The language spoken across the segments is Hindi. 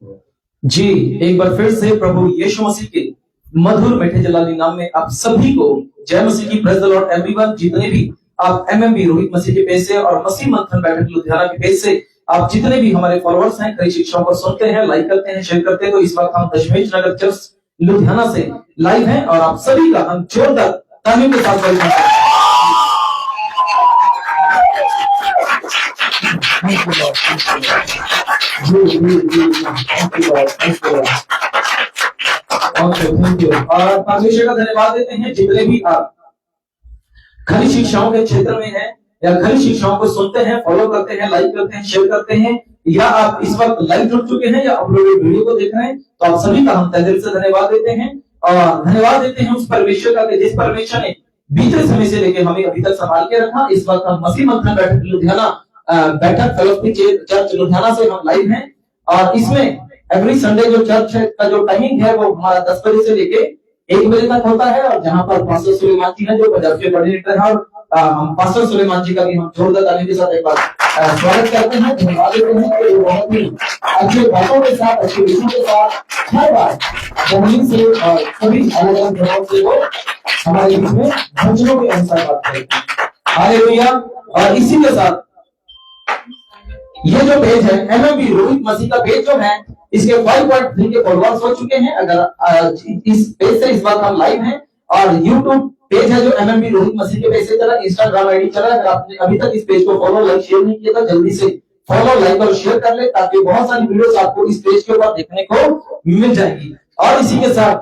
जी, एक बार फिर से प्रभु यीशु मसीह के मधुर मीठे जलाली नाम में आप सभी को जय मसीह की, प्रेज द लॉर्ड एवरीवन। जितने भी आप एमएमबी रोहित मसीह के पेज से और मसीह मंथन बैठक लुधियाना के पेज से आप जितने भी हमारे फॉलोअर्स हैं, कई शिक्षाओं को सुनते हैं, लाइक करते हैं, शेयर करते हैं, तो इस वक्त हम दशमेश नगर चर्च लुधियाना से लाइव हैं और आप सभी का हम जोरदार तालियों के साथ वेलकम करते हैं। और परमेश्वर का धन्यवाद देते हैं जितने भी आप खरी शिक्षाओं के क्षेत्र में हैं या खरी शिक्षाओं को सुनते हैं, फॉलो करते हैं, लाइक करते हैं, शेयर करते हैं, या आप इस वक्त लाइव जुड़ चुके हैं या अपलोडेड वीडियो को देख रहे हैं, तो आप सभी का हम तहे दिल से धन्यवाद देते हैं। और धन्यवाद देते हैं उस परमेश्वर का जिस परमेश्वर ने बीते समय से लेकर हमें अभी तक संभाल के रखा। इस वक्त हम मसीह मंथन बैठक लुधियाना बैठक फेलोशिप चर्च लुधियाना से हम लाइव हैं और इसमें एवरी संडे जो चर्च का जो टाइमिंग है वो हमारा 10 बजे से लेके 1 बजे तक होता है। और जहां पर पास्टर सुलेमान जी हैं जो पंजाब के कोऑर्डिनेटर हैं, और हम पास्टर सुलेमान जी का भी हम जोरदार तालियों के साथ एक बार स्वागत करते हैं, धन्यवाद देते हैं कि वो बहुत ही अच्छे बातों के साथ, अच्छे विषयों के साथ हर बार जमीन से और सभी अलग अलग जगहों से वो हमारे बीच में भजनों के अनुसार बात करते हैं। हालेलुया। और इसी के साथ ये जो पेज है एमएमबी रोहित मसीह का पेज जो है, इसके 5.3 के फॉलोअर्स हो चुके हैं। अगर इस पेज से इस बार हम लाइव हैं और यूट्यूब पेज है जो एमएमबी रोहित मसीह के पेज से चला, इंस्टाग्राम आईडी चला। अगर आपने अभी तक इस पेज को फॉलो, लाइक, शेयर नहीं किया तो जल्दी से फॉलो, लाइक और शेयर कर ले, ताकि बहुत सारी वीडियोस आपको इस पेज के ऊपर देखने को मिल जाएगी। और इसी के साथ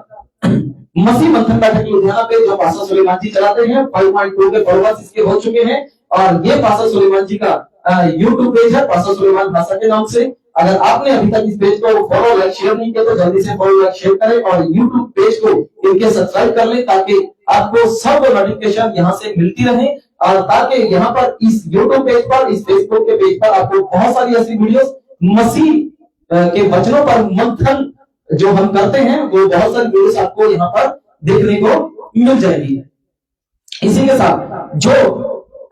मसीह मंथन बैठक लुधियाना पे जो पास्टर सुलेमान जी चलाते हैं, 5.2 के फॉलोअर्स इसके हो चुके हैं। और ये पास्टर सुलेमान जी का यूट्यूब पेज है, पास्टर सुलेमान भाषा के नाम से। अगर आपने अभी तक इस पेज को फॉलो, लाइक, शेयर नहीं किया तो जल्दी से फॉलो, लाइक, शेयर करें और यूट्यूब पेज को इनके सब्सक्राइब कर लें, ताकि आपको सब नोटिफिकेशन यहाँ से मिलती रहे। और ताकि यहाँ पर इस यूट्यूब पेज पर, इस फेसबुक के पेज पर आपको बहुत सारी ऐसी वीडियोस मसीह के वचनों पर मंथन जो हम करते हैं, वो बहुत सारी वीडियोस आपको यहाँ पर देखने को मिल जाएगी। इसी के साथ जो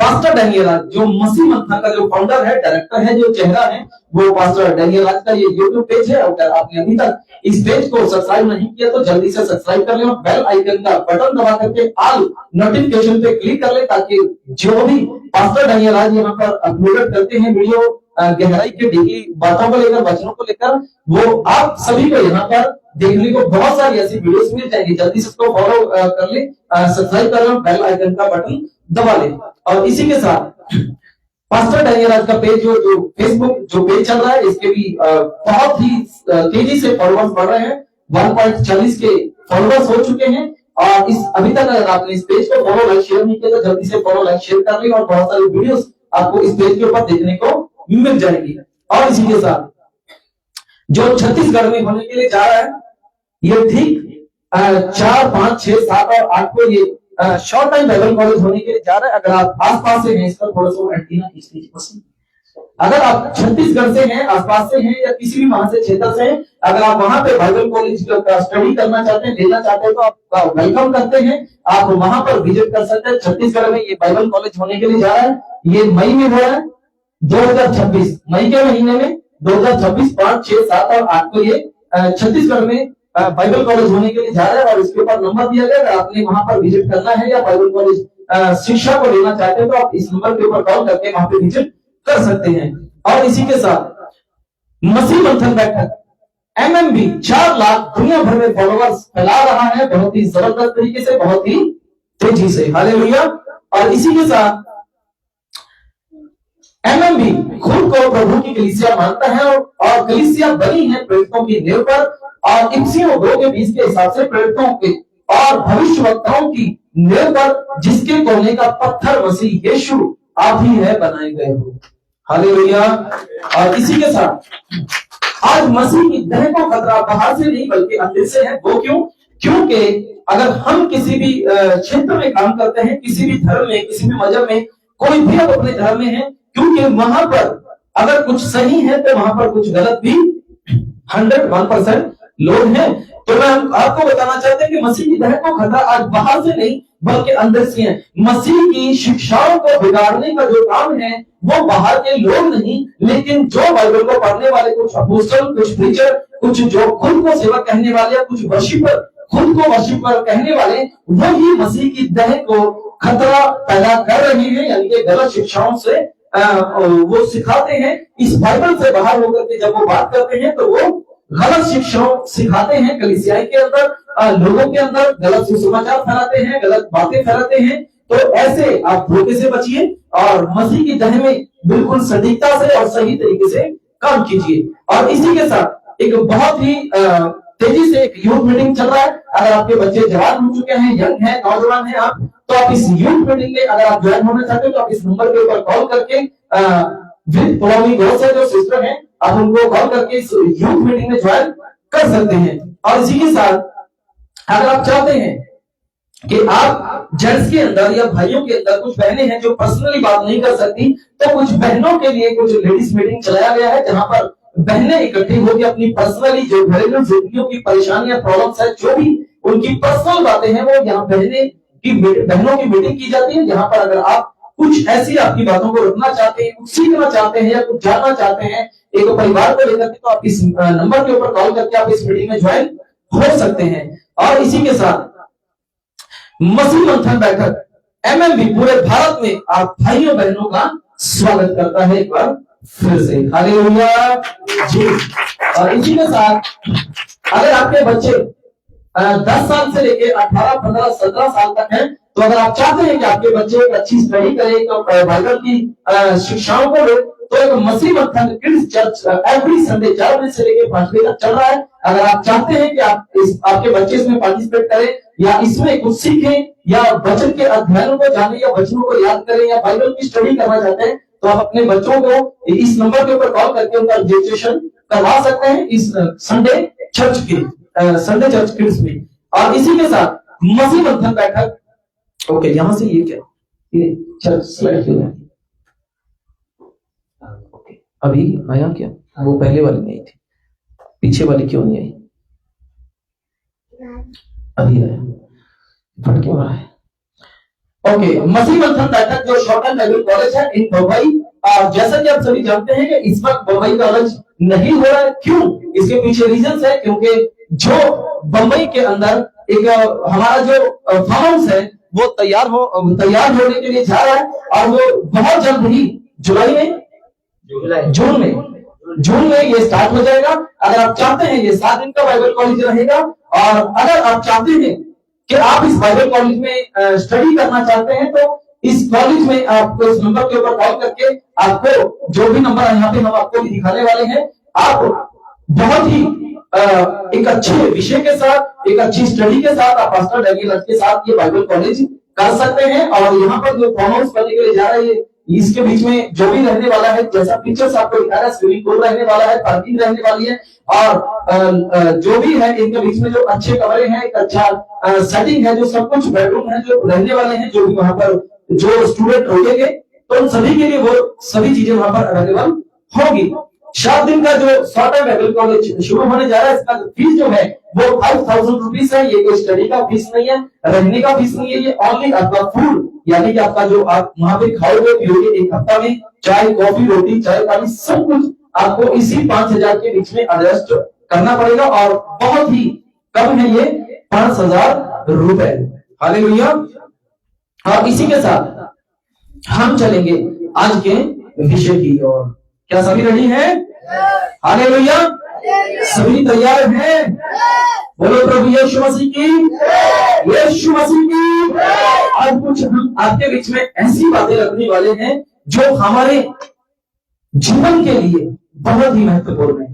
पास्टर डैनियल राज जो मसीह मंथन का जो फाउंडर है, डायरेक्टर है, जो चेहरा है, वो पास्टर डैनियल राज का ये यूट्यूब पेज है। अगर आपने अभी तक इस पेज को सब्सक्राइब नहीं किया तो जल्दी से सब्सक्राइब कर ले और बेल आइकन का बटन दबा करके ऑल नोटिफिकेशन पे क्लिक कर ले, ताकि जो भी पास्टर डैनियल राज यहाँ पर अपलोड करते हैं वीडियो, गहराई के डेली बातों को लेकर, वचनों को लेकर, वो आप सभी को यहाँ पर देखने को बहुत सारी ऐसी वीडियोस मिल जाएगी। जल्दी से उसको फॉलो कर ले, सब्सक्राइब कर ले, बेल आइकन का बटन दबा ले। और इसी के साथ पास्टर डैनियल राज का पेज जो फेसबुक जो पेज चल रहा है, इसके भी बहुत ही तेजी से फॉलोअर्स बढ़ रहे हैं। 1.40 के फॉलोअर्स हो चुके हैं। और इस अभी तक अगर आपने इस पेज को फॉलो, लाइक, शेयर नहीं किया तो जल्दी से फॉलो, लाइक, शेयर कर ले और बहुत सारी वीडियोस आपको इस पेज के ऊपर देखने को मिल जाएगी। और इसी के साथ जो छत्तीसगढ़ में होने के लिए जा रहा है, ये ठीक 4, 5, 6, 7 और 8 को ये शॉर्ट टाइम बाइबल कॉलेज होने के लिए जा रहा है। अगर आप आसपास से हैं, इसका थोड़ा सा एंटीना खींच लीजिए। अगर आप छत्तीसगढ़ से हैं, आसपास से हैं या किसी भी वहां से क्षेत्र से हैं, अगर आप वहां पे बाइबल कॉलेज का स्टडी करना चाहते हैं, लेना चाहते हैं, तो आपका वेलकम करते हैं। आप वहां पर विजिट कर सकते हैं। छत्तीसगढ़ में ये बाइबल कॉलेज होने के लिए जा रहा है। ये मई में हो रहा है, 2026 मई के महीने में 2026 5, 6, 7 और 8 को ये छत्तीसगढ़ में बाइबल कॉलेज होने के लिए जा रहा है। और इसके ऊपर नंबर दिया गया है। आपने वहां पर विजिट करना है या बाइबल कॉलेज शिक्षा को लेना चाहते हैं, तो आप इस नंबर के ऊपर कॉल करके वहां पे विजिट कर सकते हैं। और इसी के साथ मसीह मंथन बैठक एमएमबी 4 लाख दुनिया भर में फॉलोअर्स फैला रहा है, बहुत ही जबरदस्त तरीके से, बहुत ही तेजी से। हालेलुया। और इसी के साथ एमएमबी खुद को प्रभु की कलीसिया मानता है और कलीसिया बनी है प्रेरितों की नींव पर और इफिसियों 2 के 20 के हिसाब से प्रेरितों के और भविष्यवक्ताओं की नींव पर, जिसके कोने का पत्थर मसीह यीशु आप ही है बनाए गए हो। हालेलुया। और इसी के साथ आज मसीह की देह को खतरा बाहर से नहीं बल्कि अंदर से है। वो क्यों? क्योंकि अगर हम किसी भी क्षेत्र में काम करते हैं, किसी भी धर्म में, किसी भी मजहब में, कोई भी अब अपने धर्म में है, क्योंकि वहां पर अगर कुछ सही है तो वहां पर कुछ गलत भी 101% लोग हैं। तो मैं आपको बताना चाहते हैं कि मसीह की देह को खतरा आज बाहर से नहीं बल्कि अंदर से हैं। मसीह की शिक्षाओं को बिगाड़ने का जो काम है वो बाहर के लोग नहीं, लेकिन जो बाइबल को पढ़ने वाले कुछ अपोस्टल, कुछ प्रीचर, कुछ जो खुद को सेवक कहने वाले, कुछ वर्शिपर, खुद को वर्शिपर कहने वाले, वही मसीह की देह को खतरा पैदा कर रहे हैं, यानी कि गलत शिक्षाओं से वो सिखाते हैं। इस बाइबल से बाहर होकर के जब वो बात करते हैं तो वो गलत शिक्षाओं सिखाते हैं, कलीसिया के अंदर लोगों के अंदर गलत सुसमाचार फैलाते हैं, गलत बातें फैलाते हैं। तो ऐसे आप धोखे से बचिए और मसीह की देह में बिल्कुल सटीकता से और सही तरीके से काम कीजिए। और इसी के साथ एक बहुत ही तेजी से एक यूथ मीटिंग चल रहा है। अगर आपके बच्चे जवान हो चुके हैं, यंग हैं, नौजवान हैं आप, तो आप इस यूथ मीटिंग में अगर आप ज्वाइन होना चाहते हो तो आप इस नंबर के ऊपर कॉल करके जो सिस्टर है आप उनको कॉल करके इस यूथ मीटिंग में ज्वाइन कर सकते हैं। और इसी के साथ अगर आप चाहते हैं कि आप जेंट्स के अंदर या भाइयों के अंदर कुछ बहनें हैं जो पर्सनली बात नहीं कर सकती, तो कुछ बहनों के लिए कुछ लेडीज मीटिंग चलाया गया है, जहां पर बहनें इकट्ठी होकर अपनी पर्सनली जो घरेलू जिंदगियों की परेशानियां, प्रॉब्लम्स है, जो भी उनकी पर्सनल बातें हैं, वो यहाँ बहनों की मीटिंग की जाती है। जहां पर अगर आप कुछ ऐसी आपकी बातों को रखना चाहते हैं, कुछ सीखना चाहते हैं या कुछ जानना चाहते हैं एक परिवार को लेकर के, तो आप इस नंबर के ऊपर कॉल करके आप इस मीटिंग में ज्वाइन हो सकते हैं। और इसी के साथ मसीह मंथन बैठक MMB पूरे भारत में आप भाइयों बहनों का स्वागत करता है एक बार फिर से। हालेलुया जी। और इसी के साथ अगर आपके बच्चे 10 साल से लेके 18, 15, 17 साल तक हैं, तो अगर आप चाहते हैं कि आपके बच्चे एक अच्छी स्टडी करें, तो बाइबल की शिक्षाओं को ले, तो एक मसीह मंथन किड्स चर्च एवरी संडे 4 बजे से लेकर 5 बजे तक चल रहा है। अगर आप चाहते हैं कि आपके बच्चे इसमें पार्टिसिपेट करें या इसमें कुछ सीखें या वचन के अध्ययनों को जाने या वचनों को याद करें या बाइबल की स्टडी करना चाहते हैं, तो आप अपने बच्चों को इस नंबर के ऊपर कॉल करके उनका रजिस्ट्रेशन करवा सकते हैं इस संडे चर्च किड्स में। और इसी के साथ मसीह मंथन बैठक, ओके, यहां से ये क्या ये चर्च स्लाइड क्यों है? ओके, अभी आया क्या? वो पहले वाली नहीं थी, पीछे वाली क्यों नहीं आई? अभी आया, फट क्यों रहा है? ओके, मसीह मंथन बैठक जो शॉर्टन बाइबल कॉलेज है इन बम्बई, जैसा कि आप सभी जानते हैं कि इस वक्त बम्बई कॉलेज नहीं हो रहा है। क्यों? इसके पीछे रीजंस है, क्योंकि जो बम्बई के अंदर एक हमारा जो फार्म हाउस है वो तैयार होने के लिए जा रहा है, और वो बहुत जल्द ही जून में ये स्टार्ट हो जाएगा। अगर आप चाहते हैं, ये 7 दिन का बाइबल कॉलेज रहेगा, और अगर आप चाहते हैं कि आप इस बाइबल कॉलेज में स्टडी करना चाहते हैं, तो इस कॉलेज में आपको इस नंबर के ऊपर कॉल करके, आपको जो भी नंबर यहाँ पे हम आपको दिखाने वाले हैं, आप बहुत ही एक अच्छे विषय के साथ, एक अच्छी स्टडी के साथ आप पास्टर डैनियल के साथ ये बाइबल कॉलेज कर सकते हैं। और यहाँ पर जो फार्म हाउस बनने के लिए जा रही है, इसके बीच में जो भी रहने वाला है, जैसा पिक्चर्स आपको दिखा रहा है, स्विमिंग पूल रहने वाला है, पार्किंग रहने वाली है, और जो भी है इनके बीच में जो अच्छे कमरे हैं, एक अच्छा सेटिंग है, जो सब कुछ बेडरूम है जो रहने वाले हैं, जो भी वहां पर जो स्टूडेंट रुकेंगे, तो उन सभी के लिए वो सभी चीजें वहां पर अवेलेबल होगी। 7 दिन का जो शॉर्ट टाइम बाइबल कॉलेज शुरू होने जा रहा है, इसका फीस जो है वो 5000 रुपीज है। ये कोई स्टडी का फीस नहीं है, रहने का फीस नहीं है, ये ओनली आपका फूड, यानी कि आपका जो आप वहां पे खाओगे पियोगे, एक हफ्ता में चाय, कॉफी, रोटी, चाय, पानी, सब कुछ आपको इसी 5000 के बीच में एडजस्ट करना पड़ेगा, और बहुत ही कम है ये 5000 रुपए। हालेलुया। और इसी के साथ हम चलेंगे आज के विषय की ओर। क्या सभी रेडी हैं? हालेलुया। सभी तैयार हैं? बोलो प्रभु यीशु मसीह की, यीशु मसीह की। आज कुछ हम आपके बीच में ऐसी बातें रखने वाले हैं जो हमारे जीवन के लिए बहुत ही महत्वपूर्ण है।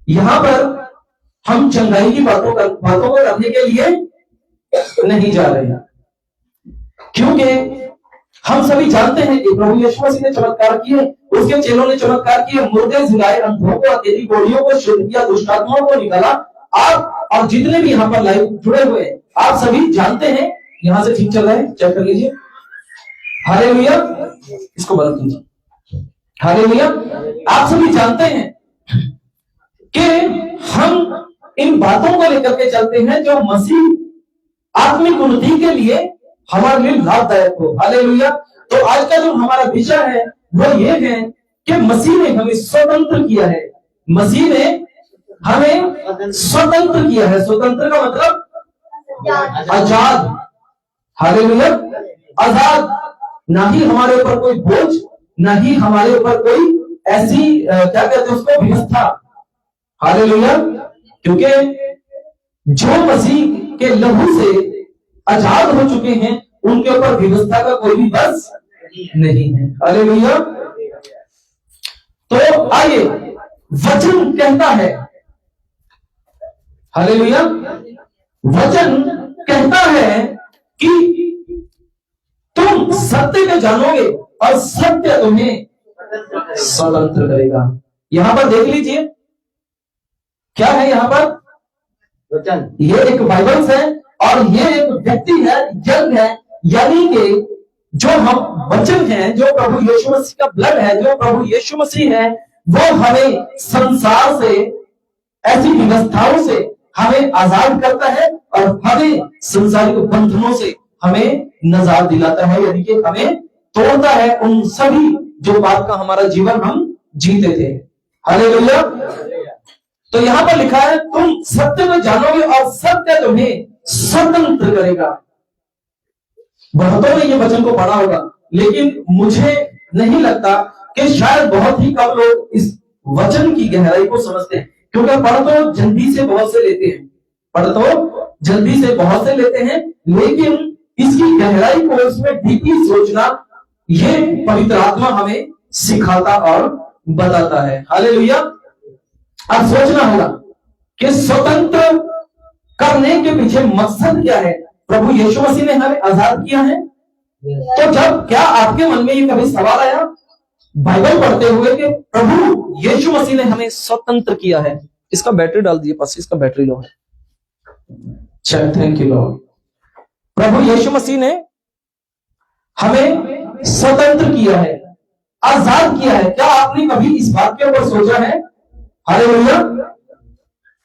यहाँ पर हम चंगाई की बातों को करने के लिए नहीं जा रहे हैं, क्योंकि हम सभी जानते हैं कि प्रभु यीशु मसीह ने चमत्कार किए, उसके चेलों ने चमत्कार किए, मुर्दे जिलाए, अंधों को, अकेली गोलियों को शुद्ध किया, दुष्टात्माओं को निकाला। आप और जितने भी यहाँ पर लाइव जुड़े हुए आप सभी जानते हैं। यहाँ से ठीक चल रहा है, चेक कर लीजिए। हालेलुया। इसको बंद कीजिए। हालेलुया। आप सभी जानते हैं कि हम इन बातों को लेकर के चलते हैं जो मसीह आत्मिक उन्नति के लिए हमारे लिए लाभदायक हो। हालेलुया। तो आज का जो हमारा विषय है वो ये है कि मसीह ने हमें स्वतंत्र किया है। मसीह ने हमें स्वतंत्र किया है। स्वतंत्र का मतलब आजाद। हालेलुया। आजाद, ना ही हमारे ऊपर कोई बोझ, ना ही हमारे ऊपर कोई ऐसी क्या कहते हैं उसको, व्यवस्था। हालेलुया। क्योंकि जो मसीह के लहू से आजाद हो चुके हैं उनके ऊपर व्यवस्था का कोई भी बस नहीं है। हालेलुया। तो आइए, वचन कहता है, हालेलुया, वचन कहता है कि तुम सत्य को जानोगे और सत्य तुम्हें स्वतंत्र करेगा। यहां पर देख लीजिए क्या है यहां पर वचन। ये एक बाइबल है और ये एक व्यक्ति है, जन है, यानी कि जो हम वचन हैं, जो प्रभु यीशु मसीह का ब्लड है, जो प्रभु यीशु मसीह है, वो हमें संसार से, ऐसी व्यवस्थाओं से हमें आजाद करता है और हमें संसारिक बंधनों से हमें निजात दिलाता है, यानी कि हमें तोड़ता है उन सभी जो बात का हमारा जीवन हम जीते थे। हालेलुया। तो यहां पर लिखा है तुम सत्य में जानोगे और सत्य तुम्हें स्वतंत्र करेगा। बहुतों ने ये वचन को पढ़ा होगा, लेकिन मुझे नहीं लगता कि शायद बहुत ही कम लोग इस वचन की गहराई को समझते हैं, क्योंकि पढ़ तो जल्दी से बहुत से लेते हैं, पढ़ तो जल्दी से बहुत से लेते हैं, लेकिन इसकी गहराई को, इसमें डीपली सोचना, ये पवित्र आत्मा हमें सिखाता और बताता है। हालेलुया। अब सोचना होगा कि स्वतंत्र करने के पीछे मकसद क्या है। प्रभु यीशु मसीह ने हमें आजाद किया है, तो जब क्या आपके मन में ये कभी सवाल आया बाइबल पढ़ते हुए कि प्रभु यीशु मसीह ने हमें स्वतंत्र किया है? इसका बैटरी डाल दीजिए पास, इसका बैटरी लो है। चल, थैंक यू लॉर्ड। प्रभु यीशु मसीह ने हमें स्वतंत्र किया है, आजाद किया है। क्या आपने कभी इस बात के ऊपर सोचा है? हालेलुया।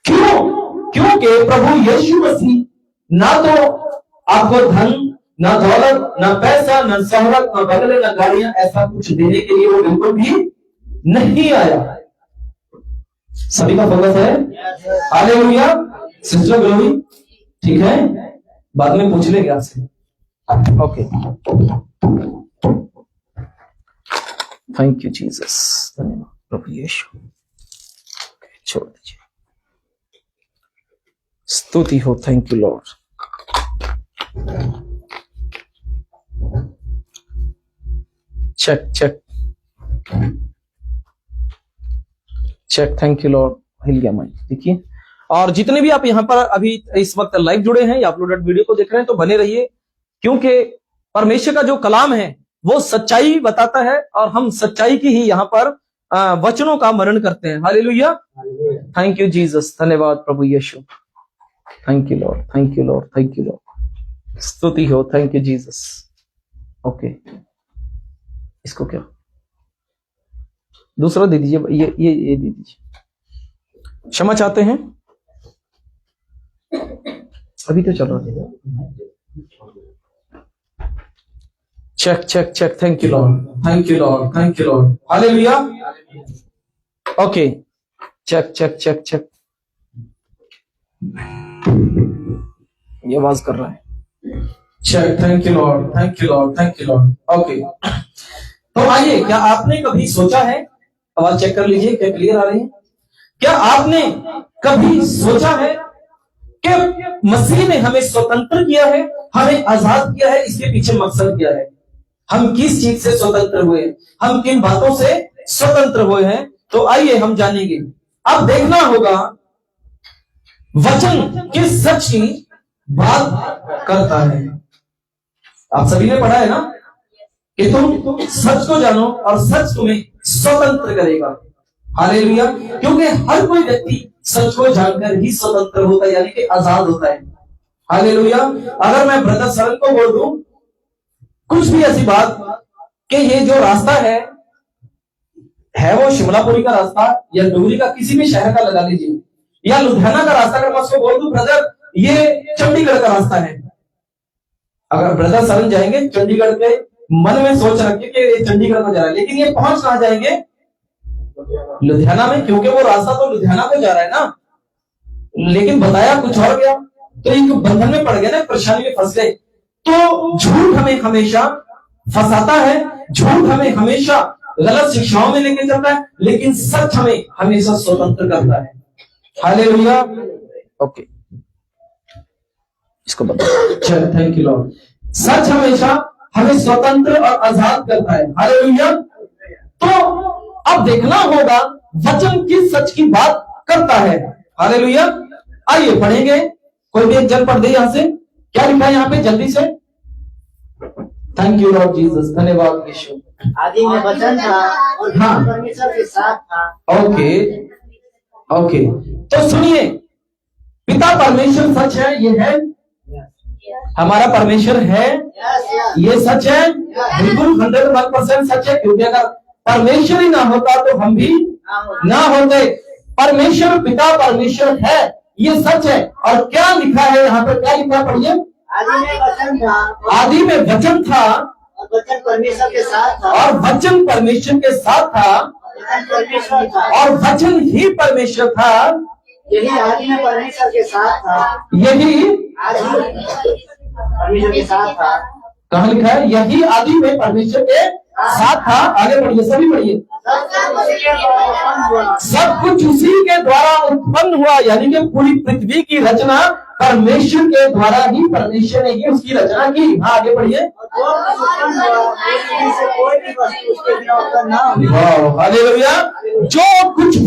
क्यों? क्योंकि प्रभु यीशु मसीह ना तो आपको धन, ना दौलत, ना पैसा, ना शोहरत, ना बंगले, ना गाड़ियां, ऐसा कुछ देने के लिए वो बिल्कुल भी नहीं आया। सभी का फोकस है? हालेलुया। सिस्टर ग्लोरी, ठीक है, बाद में पूछ लेंगे आपसे। ओके, थैंक यू जीसस, धन्यवाद प्रभु यीशु। छोड़ दीजिए, स्तुति हो, thank you Lord. Check check check, thank you Lord. हिल गया माइक, देखिए। और जितने भी आप यहाँ पर अभी इस वक्त लाइव जुड़े हैं या अपलोडेड वीडियो को देख रहे हैं, तो बने रहिए, क्योंकि परमेश्वर का जो कलाम है वो सच्चाई बताता है और हम सच्चाई की ही यहाँ पर वचनों का मरण करते हैं। हालेलुया। थैंक यू जीसस, धन्यवाद प्रभु Yeshu. Thank you Lord, thank you Lord, thank you Lord, स्तुति हो, थैंक यू जीसस। ओके, इसको क्या दूसरा दे दीजिए, ये दे दीजिए। क्षमा चाहते हैं, अभी तो चल रहा है। Check check check, thank you Lord, thank you Lord, thank you lord. Hallelujah. Okay, check check check check, ये आवाज कर रहा है। Check, thank you Lord, thank you Lord, thank you lord. Okay, तो आइए, क्या आपने कभी सोचा है, आवाज चेक कर लीजिए क्या क्लियर आ रही है? क्या आपने कभी सोचा है कि मसीह ने हमें स्वतंत्र किया है, हमें आजाद किया है, इसके पीछे मकसद क्या है? हम किस चीज से स्वतंत्र हुए, हम किन बातों से स्वतंत्र हुए हैं? तो आइए हम जानेंगे। अब देखना होगा वचन किस सच की बात करता है। आप सभी ने पढ़ा है ना कि तुम सच को जानो और सच तुम्हें स्वतंत्र करेगा। हालेलुया। क्योंकि हर कोई व्यक्ति सच को जानकर ही स्वतंत्र होता है, यानी कि आजाद होता है। हालेलुया। अगर मैं ब्रदर सरल को बोल दूं कुछ भी ऐसी बात कि ये जो रास्ता है वो शिमलापुरी का रास्ता या डुगरी का किसी भी शहर का लगा लीजिए, या लुधियाना का रास्ता, अगर मैं उसको बोल दूं ब्रदर ये चंडीगढ़ का रास्ता है, अगर ब्रदर शरण जाएंगे चंडीगढ़ के, मन में सोच रखे कि ये चंडीगढ़ को जा रहा है, लेकिन ये पहुंच कहां जाएंगे? लुधियाना में, क्योंकि वो रास्ता तो लुधियाना को जा रहा है ना, लेकिन बताया कुछ और गया, तो एक बंधन में पड़ गए ना, परेशानी में फंस गए। तो झूठ हमें हमेशा फंसाता है, झूठ हमें हमेशा गलत शिक्षाओं में लेके चलता है, लेकिन सच हमें हमेशा स्वतंत्र करता है। हालेलुया। ओके, इसको बताओ। चल, थैंक यू लॉर्ड। सच हमेशा हमें स्वतंत्र और आजाद करता है। हालेलुया। तो अब देखना होगा वचन किस सच की बात करता है। हालेलुया। आइए पढ़ेंगे, कोई भी एक जन पढ़ दे यहां से, क्या लिखा है यहाँ पे जल्दी से। थैंक यू लॉर्ड जीसस, धन्यवाद यीशु। आदि में वचन था और हाँ, परमेश्वर के साथ था। ओके ओके, तो सुनिए, पिता परमेश्वर सच है, ये है हमारा परमेश्वर है, ये सच है, बिल्कुल 101% सच है, क्योंकि अगर परमेश्वर ही ना होता तो हम भी ना होते। परमेश्वर पिता परमेश्वर है, ये सच है। और क्या लिखा है यहाँ पर, क्या लिखा पढ़िए। आदि में वचन था, आदि में वचन था और वचन परमेश्वर के साथ था, और वचन परमेश्वर के साथ था, वचन परमेश्वर था, और वचन ही परमेश्वर था। यही आदि में परमेश्वर के साथ था, यही आदि में परमेश्वर के साथ था। कहाँ लिखा है? यही आदि में परमेश्वर के साथ था। आगे बढ़िए, सभी बढ़िए। सब कुछ उसी के द्वारा उत्पन्न हुआ, यानी कि पूरी पृथ्वी की रचना परमेश्वर के द्वारा ही, परमेश्वर ने ही उसकी रचना की। हाँ, आगे बढ़िए। कोई भी वस्तु उसके बिना उत्पन्न ना हुई। हालेलुया। जो कुछ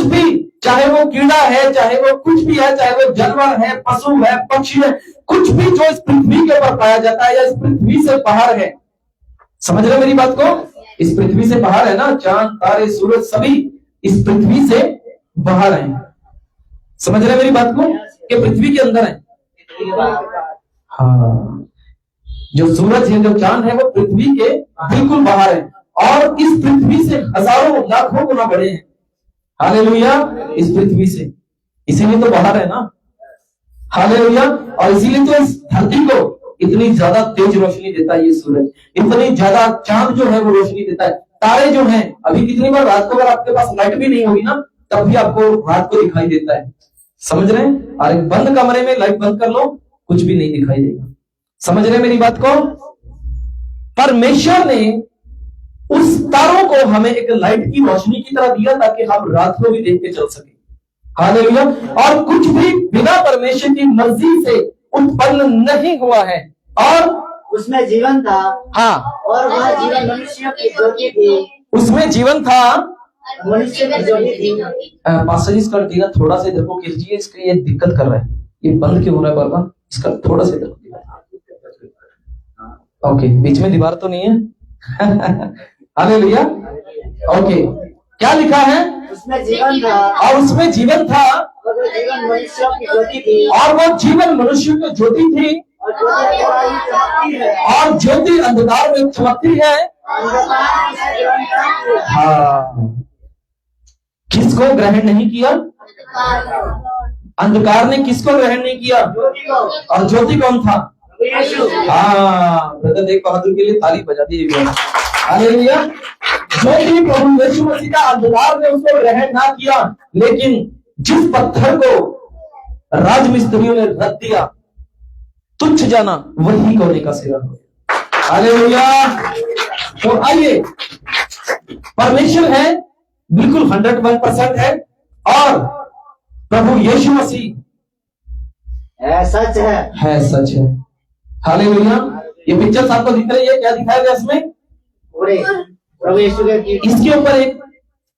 भी, चाहे वो कीड़ा है, चाहे वो कुछ भी है, चाहे वो जानवर है, पशु है, पक्षी है, कुछ भी जो इस पृथ्वी के ऊपर पाया जाता है या इस पृथ्वी से बाहर है, समझ रहे मेरी बात को? इस पृथ्वी से बाहर है ना, चांद तारे सूरज सभी इस पृथ्वी से बाहर है। समझ रहे मेरी बात को कि पृथ्वी के अंदर है? हाँ, जो सूरज है, जो चांद है, वो पृथ्वी के बिल्कुल बाहर है, और इस पृथ्वी से हजारों लाखों गुना बड़े हैं। हालेलुया। इस पृथ्वी से, इसीलिए तो बाहर है ना। हालेलुया। और इसीलिए तो इस धरती को इतनी ज्यादा तेज रोशनी देता है ये सूरज, इतनी ज्यादा चांद जो है वो रोशनी देता है। तारे जो हैं, अभी कितनी बार रात को अगर आपके पास लाइट भी नहीं होगी ना, तब भी आपको रात को दिखाई देता है। समझ रहे हैं? और एक बंद कमरे में लाइट बंद कर लो, कुछ भी नहीं दिखाई देगा। समझ रहे हैं मेरी बात को? परमेश्वर ने उस तारों को हमें एक लाइट की रोशनी की तरह दिया ताकि हम रात को भी देख के चल सके। हालेलुया। और कुछ भी बिना परमेश्वर की मर्जी से उत्पन्न नहीं हुआ है, और उसमें जीवन था। हाँ, और वह जीवन मनुष्य की ज्योति थी। उसमें जीवन था, मनुष्य की ज्योति थी। पास्टर जी इसका टीका थोड़ा सा इधर को खींचिए, इसका ये दिक्कत कर रहा है, ये बंद क्यों हो रहा है बार बार? इसका थोड़ा सा इधर। ओके, बीच में दीवार तो नहीं है? हालेलुया। ओके, क्या लिखा है? उसमें जीवन था, और उसमें जीवन था, और वो जीवन मनुष्य की ज्योति थी। और वो जीवन मनुष्य की ज्योति थी, और ज्योति अंधकार में चमकती है। और ज्योति अंधकार में चमकती है। अंधकार से जीवन का है। हाँ, किसको ग्रहण नहीं किया? अंधकार ने किसको ग्रहण नहीं किया? ज्योति को। और ज्योति कौन था? यीशु। हाँ, ब्रदर देख बहादुर के लिए ताली बजा दीजिए। हालेलुया। ज्योति प्रभु यीशु मसीह का, अंधकार ने उसको ग्रहण ना किया, लेकिन जिस पत्थर को राजमिस्त्रियों ने रख दिया, तुच्छ जाना, वही कोने का सिरा हो गया। हालेलुया। तो आइए, परमेश्वर है, बिल्कुल 101% है, और प्रभु यीशु मसीह सच है, सच है। हालेलुया। ये पिक्चर आपको दिख रही है, क्या दिखाया गया इसमें? पूरे प्रभु यीशु के। इसके ऊपर एक,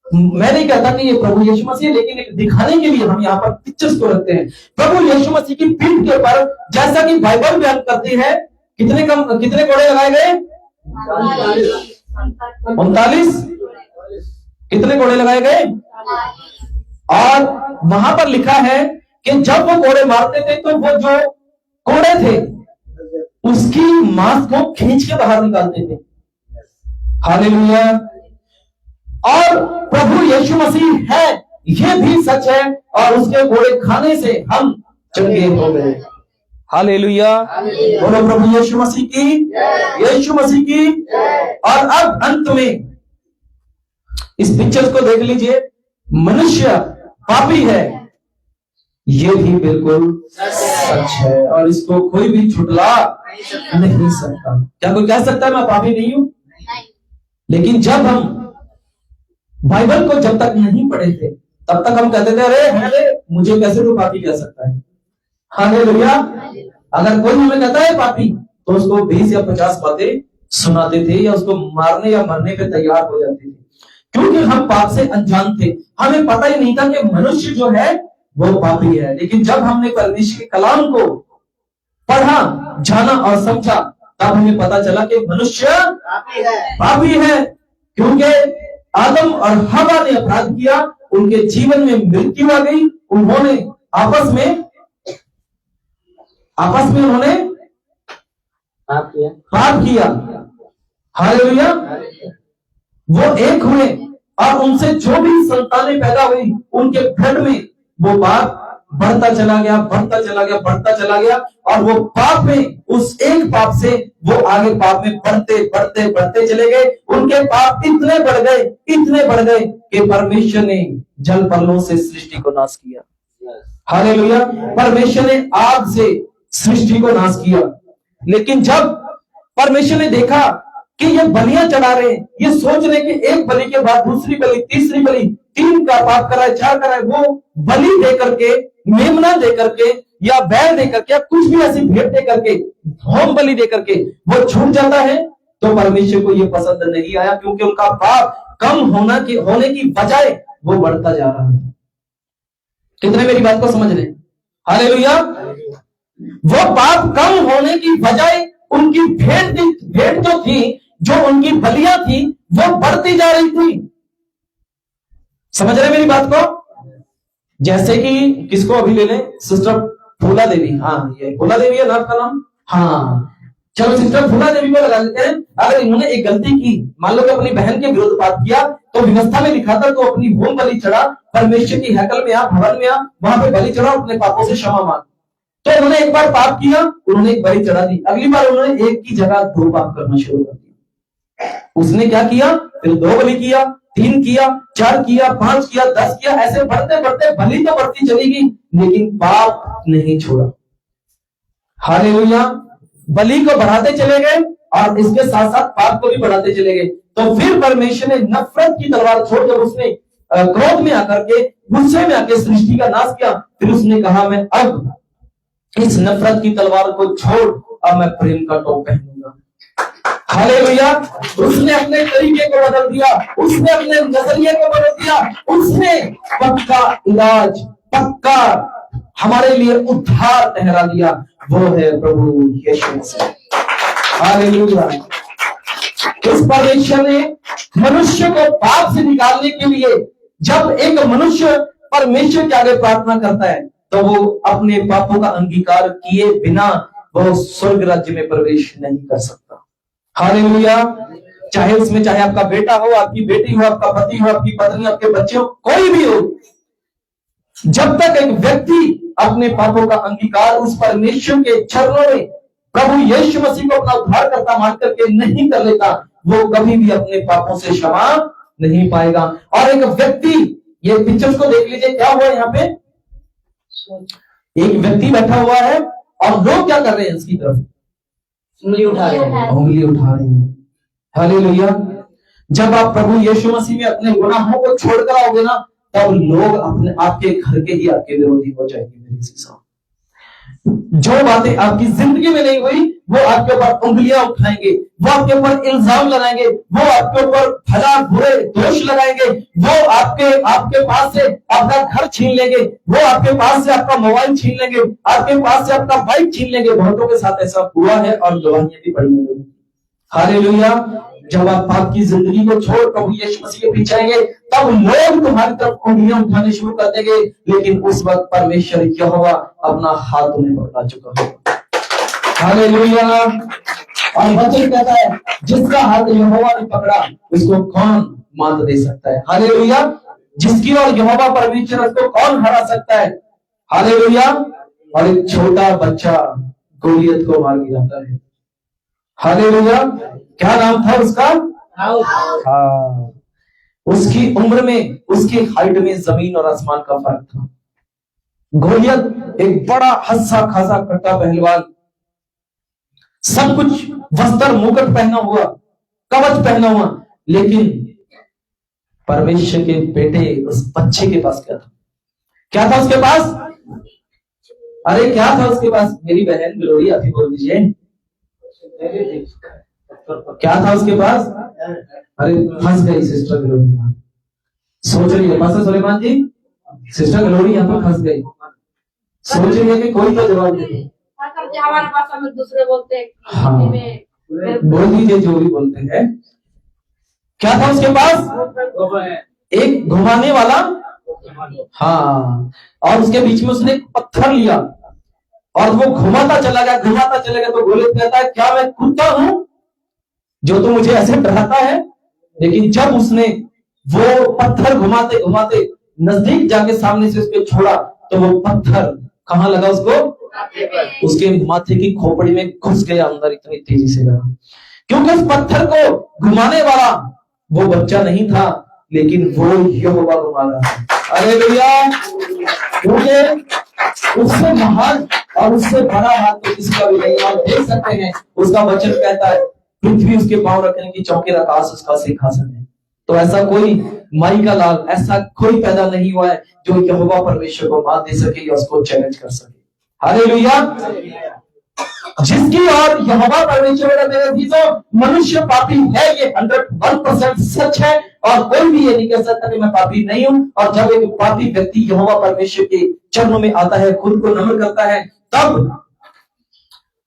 मैं नहीं कहता कि ये प्रभु यीशु मसीह, लेकिन एक दिखाने के लिए हम यहाँ पर पिक्चर्स को रखते हैं। प्रभु यीशु मसीह की पीठ के ऊपर, जैसा कि बाइबल बयान करती है, कितने घोड़े लगाए गए? 39। कितने घोड़े लगाए गए? और वहां पर लिखा है कि जब वो घोड़े मारते थे तो वो जो घोड़े थे उसकी मांस को खींच के बाहर निकालते थे। हालेलुया। और प्रभु यीशु मसीह है, ये भी सच है, और उसके घोड़े खाने से हम चंगे हो गए। हालेलुया, बोलो प्रभु यीशु मसीह की, यीशु मसीह की। और अब अंत में इस पिक्चर को देख लीजिए, मनुष्य पापी है, ये भी बिल्कुल सच है और इसको कोई भी झुठला नहीं सकता। क्या कोई कह सकता है मैं पापी नहीं हूं? लेकिन जब हम बाइबल को जब तक नहीं पढ़े थे तब तक हम कहते थे अरे मुझे कैसे कोई पापी कह सकता है। हालेलुया। अगर कोई हमें कहता है पापी तो उसको 20 या 50 बातें सुनाते थे या उसको मारने या मरने पे तैयार हो जाते थे, क्योंकि हम पाप से अनजान थे। हमें पता ही नहीं था कि मनुष्य जो है वो पापी है। लेकिन जब हमने परमेश्वर के कलाम को पढ़ा, जाना और समझा, तब हमें पता चला कि मनुष्य पापी है, क्योंकि आदम और हवा ने अपराध किया, उनके जीवन में मृत्यु आ गई, उन्होंने आपस में उन्होंने पाप किया। हालेलुया। वो एक हुए और उनसे जो भी संतानें पैदा हुई उनके ब्लड में वो पाप बढ़ता चला गया, बढ़ता चला गया, बढ़ता चला गया, और वो पाप में, उस एक पाप से वो आगे पाप में बढ़ते बढ़ते बढ़ते चले गए। उनके पाप इतने बढ़ गए कि परमेश्वर ने जल पर्लों से सृष्टि को नाश किया। हालेलुया। परमेश्वर ने आग से सृष्टि को नाश किया। लेकिन जब परमेश्वर ने देखा कि ये बलियां चढ़ा रहे हैं, ये सोच रहे कि एक बलि के बाद दूसरी बलि, तीसरी बलि, 3 का पाप कराए, 4 कराए, वो बलि दे करके, मेमना दे करके या बैल दे करके या कुछ भी ऐसी भेंट दे करके, होम बलि दे करके वो छूट जाता है, तो परमेश्वर को ये पसंद नहीं आया, क्योंकि उनका पाप कम होने की बजाय वो बढ़ता जा रहा है। कितने मेरी बात को समझ रहे? हालेलुया। वो पाप कम होने की बजाय उनकी भेंट जो थी, जो उनकी बलियां थी, वो बढ़ती जा रही थी। समझ रहे मेरी बात को? जैसे कि किसको अभी ले लें, सिस्टर फूला देवी। हाँ, ये फूला देवी है ना आपका नाम? हाँ, चलो सिस्टर फूला देवी को लगा लेते हैं। अगर इन्होंने एक गलती की, मान लो कि अपनी बहन के विरुद्ध पाप किया, तो व्यवस्था में लिखा था तो अपनी होम बलि चढ़ा, परमेश्वर की हैकल में आ, भवन में आ, वहां पे बलि चढ़ा, अपने पापों से क्षमा मांग। तो उन्होंने एक बार पाप किया, उन्होंने एक बलि चढ़ा दी, अगली बार उन्होंने एक की जगह 2 पाप करना शुरू कर दिया। उसने क्या किया? फिर 2 बलि किया, 3 किया, 4 किया, 5 किया, 10 किया, ऐसे बढ़ते बढ़ते बलि तो बढ़ती चली गई, लेकिन पाप नहीं छोड़ा। हालेलुया। बलि को बढ़ाते चले गए और इसके साथ साथ पाप को भी बढ़ाते चले गए। तो फिर परमेश्वर ने नफरत की तलवार छोड़, जब उसने क्रोध में आकर के, गुस्से में आकर सृष्टि का नाश किया, फिर उसने कहा मैं अब इस नफरत की तलवार को छोड़, अब मैं प्रेम का टोप पहनूंगा। हालेलुया। उसने अपने तरीके को बदल दिया, उसने अपने नजरिए को बदल दिया, उसने पक्का इलाज, पक्का हमारे लिए उद्धार ठहरा दिया, वो है प्रभु यीशु मसीह। हालेलुया। इस परमेश्वर ने मनुष्य को पाप से निकालने के लिए, जब एक मनुष्य परमेश्वर के आगे प्रार्थना करता है, तो वो अपने पापों का अंगीकार किए बिना वो स्वर्ग राज्य में प्रवेश नहीं कर सकता। हालेलुया। चाहे आपका बेटा हो, आपकी बेटी हो, आपका पति हो, आपकी पत्नी, आपके बच्चे हो, कोई भी हो, जब तक एक व्यक्ति अपने पापों का अंगीकार उस परमेश्वर के चरणों में प्रभु यीशु मसीह को अपना उद्धारकर्ता मान करके नहीं कर लेता, वो कभी भी अपने पापों से क्षमा नहीं पाएगा। और एक व्यक्ति, ये पिक्चर्स को देख लीजिए, क्या हुआ यहाँ पे? एक व्यक्ति बैठा हुआ है और लोग क्या कर रहे हैं? इसकी तरफ उंगली उठा रहे हैं। हालेलुया। जब आप प्रभु यीशु मसीह में अपने गुनाहों को छोड़कर आओगे ना, तब लोग अपने आपके घर के ही आपके विरोधी हो जाएंगे। मेरे साथ जो बातें आपकी जिंदगी में नहीं हुई, वो आपके ऊपर उंगलियां उठाएंगे, वो आपके ऊपर इल्जाम लगाएंगे, वो आपके ऊपर भला बुरे दोष लगाएंगे, वो आपके पास से आपका घर छीन लेंगे, वो आपके पास से आपका मोबाइल छीन लेंगे, आपके पास से आपका बाइक छीन लेंगे। बहुतों के साथ ऐसा हुआ है और गवाहियां भी पड़ी हैं। हालेलुया। जब आप पाप की जिंदगी को छोड़ प्रभु यीशु मसीह के पीछे आएंगे, तब लोग तुम्हारी तरफ उंगलियां उठाने शुरू कर देंगे, लेकिन उस वक्त परमेश्वर यहोवा अपना हाथ उन्हें पकड़ा चुका है। हालेलुया। और वचन कहता है, जिसका हाथ यहोवा ने पकड़ा उसको कौन मात दे सकता है? हालेलुया। जिसकी और यहोवा परमेश्वर उसको कौन हरा सकता है? हालेलुया। और एक छोटा बच्चा गोलियत को मार गिराता है। हालेलुया। क्या नाम था उसका? हाँ, उसकी उम्र में, उसकी हाइट में जमीन और आसमान का फर्क था। गोलियत एक बड़ा हंसा खासा कट्टा पहलवान, सब कुछ वस्त्र मुकुट पहना हुआ, कवच पहना हुआ, लेकिन परमेश्वर के बेटे उस बच्चे के पास क्या था? क्या था उसके पास? अरे क्या था उसके पास? मेरी बहन ग्लोरी अभी बोल दीजिए, क्या था उसके पास? अरे फंस गई सिस्टर ग्लोरी, सोच रही है पास्टर सुलेमान जी, सिस्टर ग्लोरी यहाँ पर फंस गई, सोच रही है कि कोई तो जवाब दे। हमारे भाषा में दूसरे बोलते हैं। हाँ, बोल दीजिए जो भी बोलते हैं। क्या था उसके पास? एक घुमाने वाला, हाँ, और उसके बीच में उसने एक पत्थर लिया और वो घुमाता चला गया, घुमाता चला गया। तो गोलियत कहता है, क्या मैं कुत्ता हूं जो तो मुझे ऐसे डराता है? लेकिन जब उसने वो पत्थर घुमाते घुमाते नजदीक जाके सामने से उसके छोड़ा, तो वो पत्थर कहां लगा? उसको उसके माथे की खोपड़ी में घुस गया अंदर, इतनी तेजी से गया। क्योंकि उस पत्थर को घुमाने वाला वो बच्चा नहीं था, लेकिन वो यहोवा घुमा रहा था। अरे भैया, क्योंकि उससे महान और उससे बड़ा हाथ तो किसी का भी नहीं। आप देख सकते हैं, उसका वचन कहता है, पृथ्वी उसके पांव रखने की चौकी, आकाश उसका सिंहासन है। तो ऐसा कोई माई का लाल, ऐसा कोई पैदा नहीं हुआ है जो यहोवा परमेश्वर को मात दे सके या उसको चैलेंज कर सके। हालेलुया। जिसकी और यहोवा परमेश्वर मेरे चीजों मनुष्य पापी है, ये 101% सच है, और कोई भी ये नहीं कह सकता कि मैं पापी नहीं हूं। और जब एक पापी व्यक्ति यहोवा परमेश्वर के चरणों में आता है, खुद को नम्र करता है, तब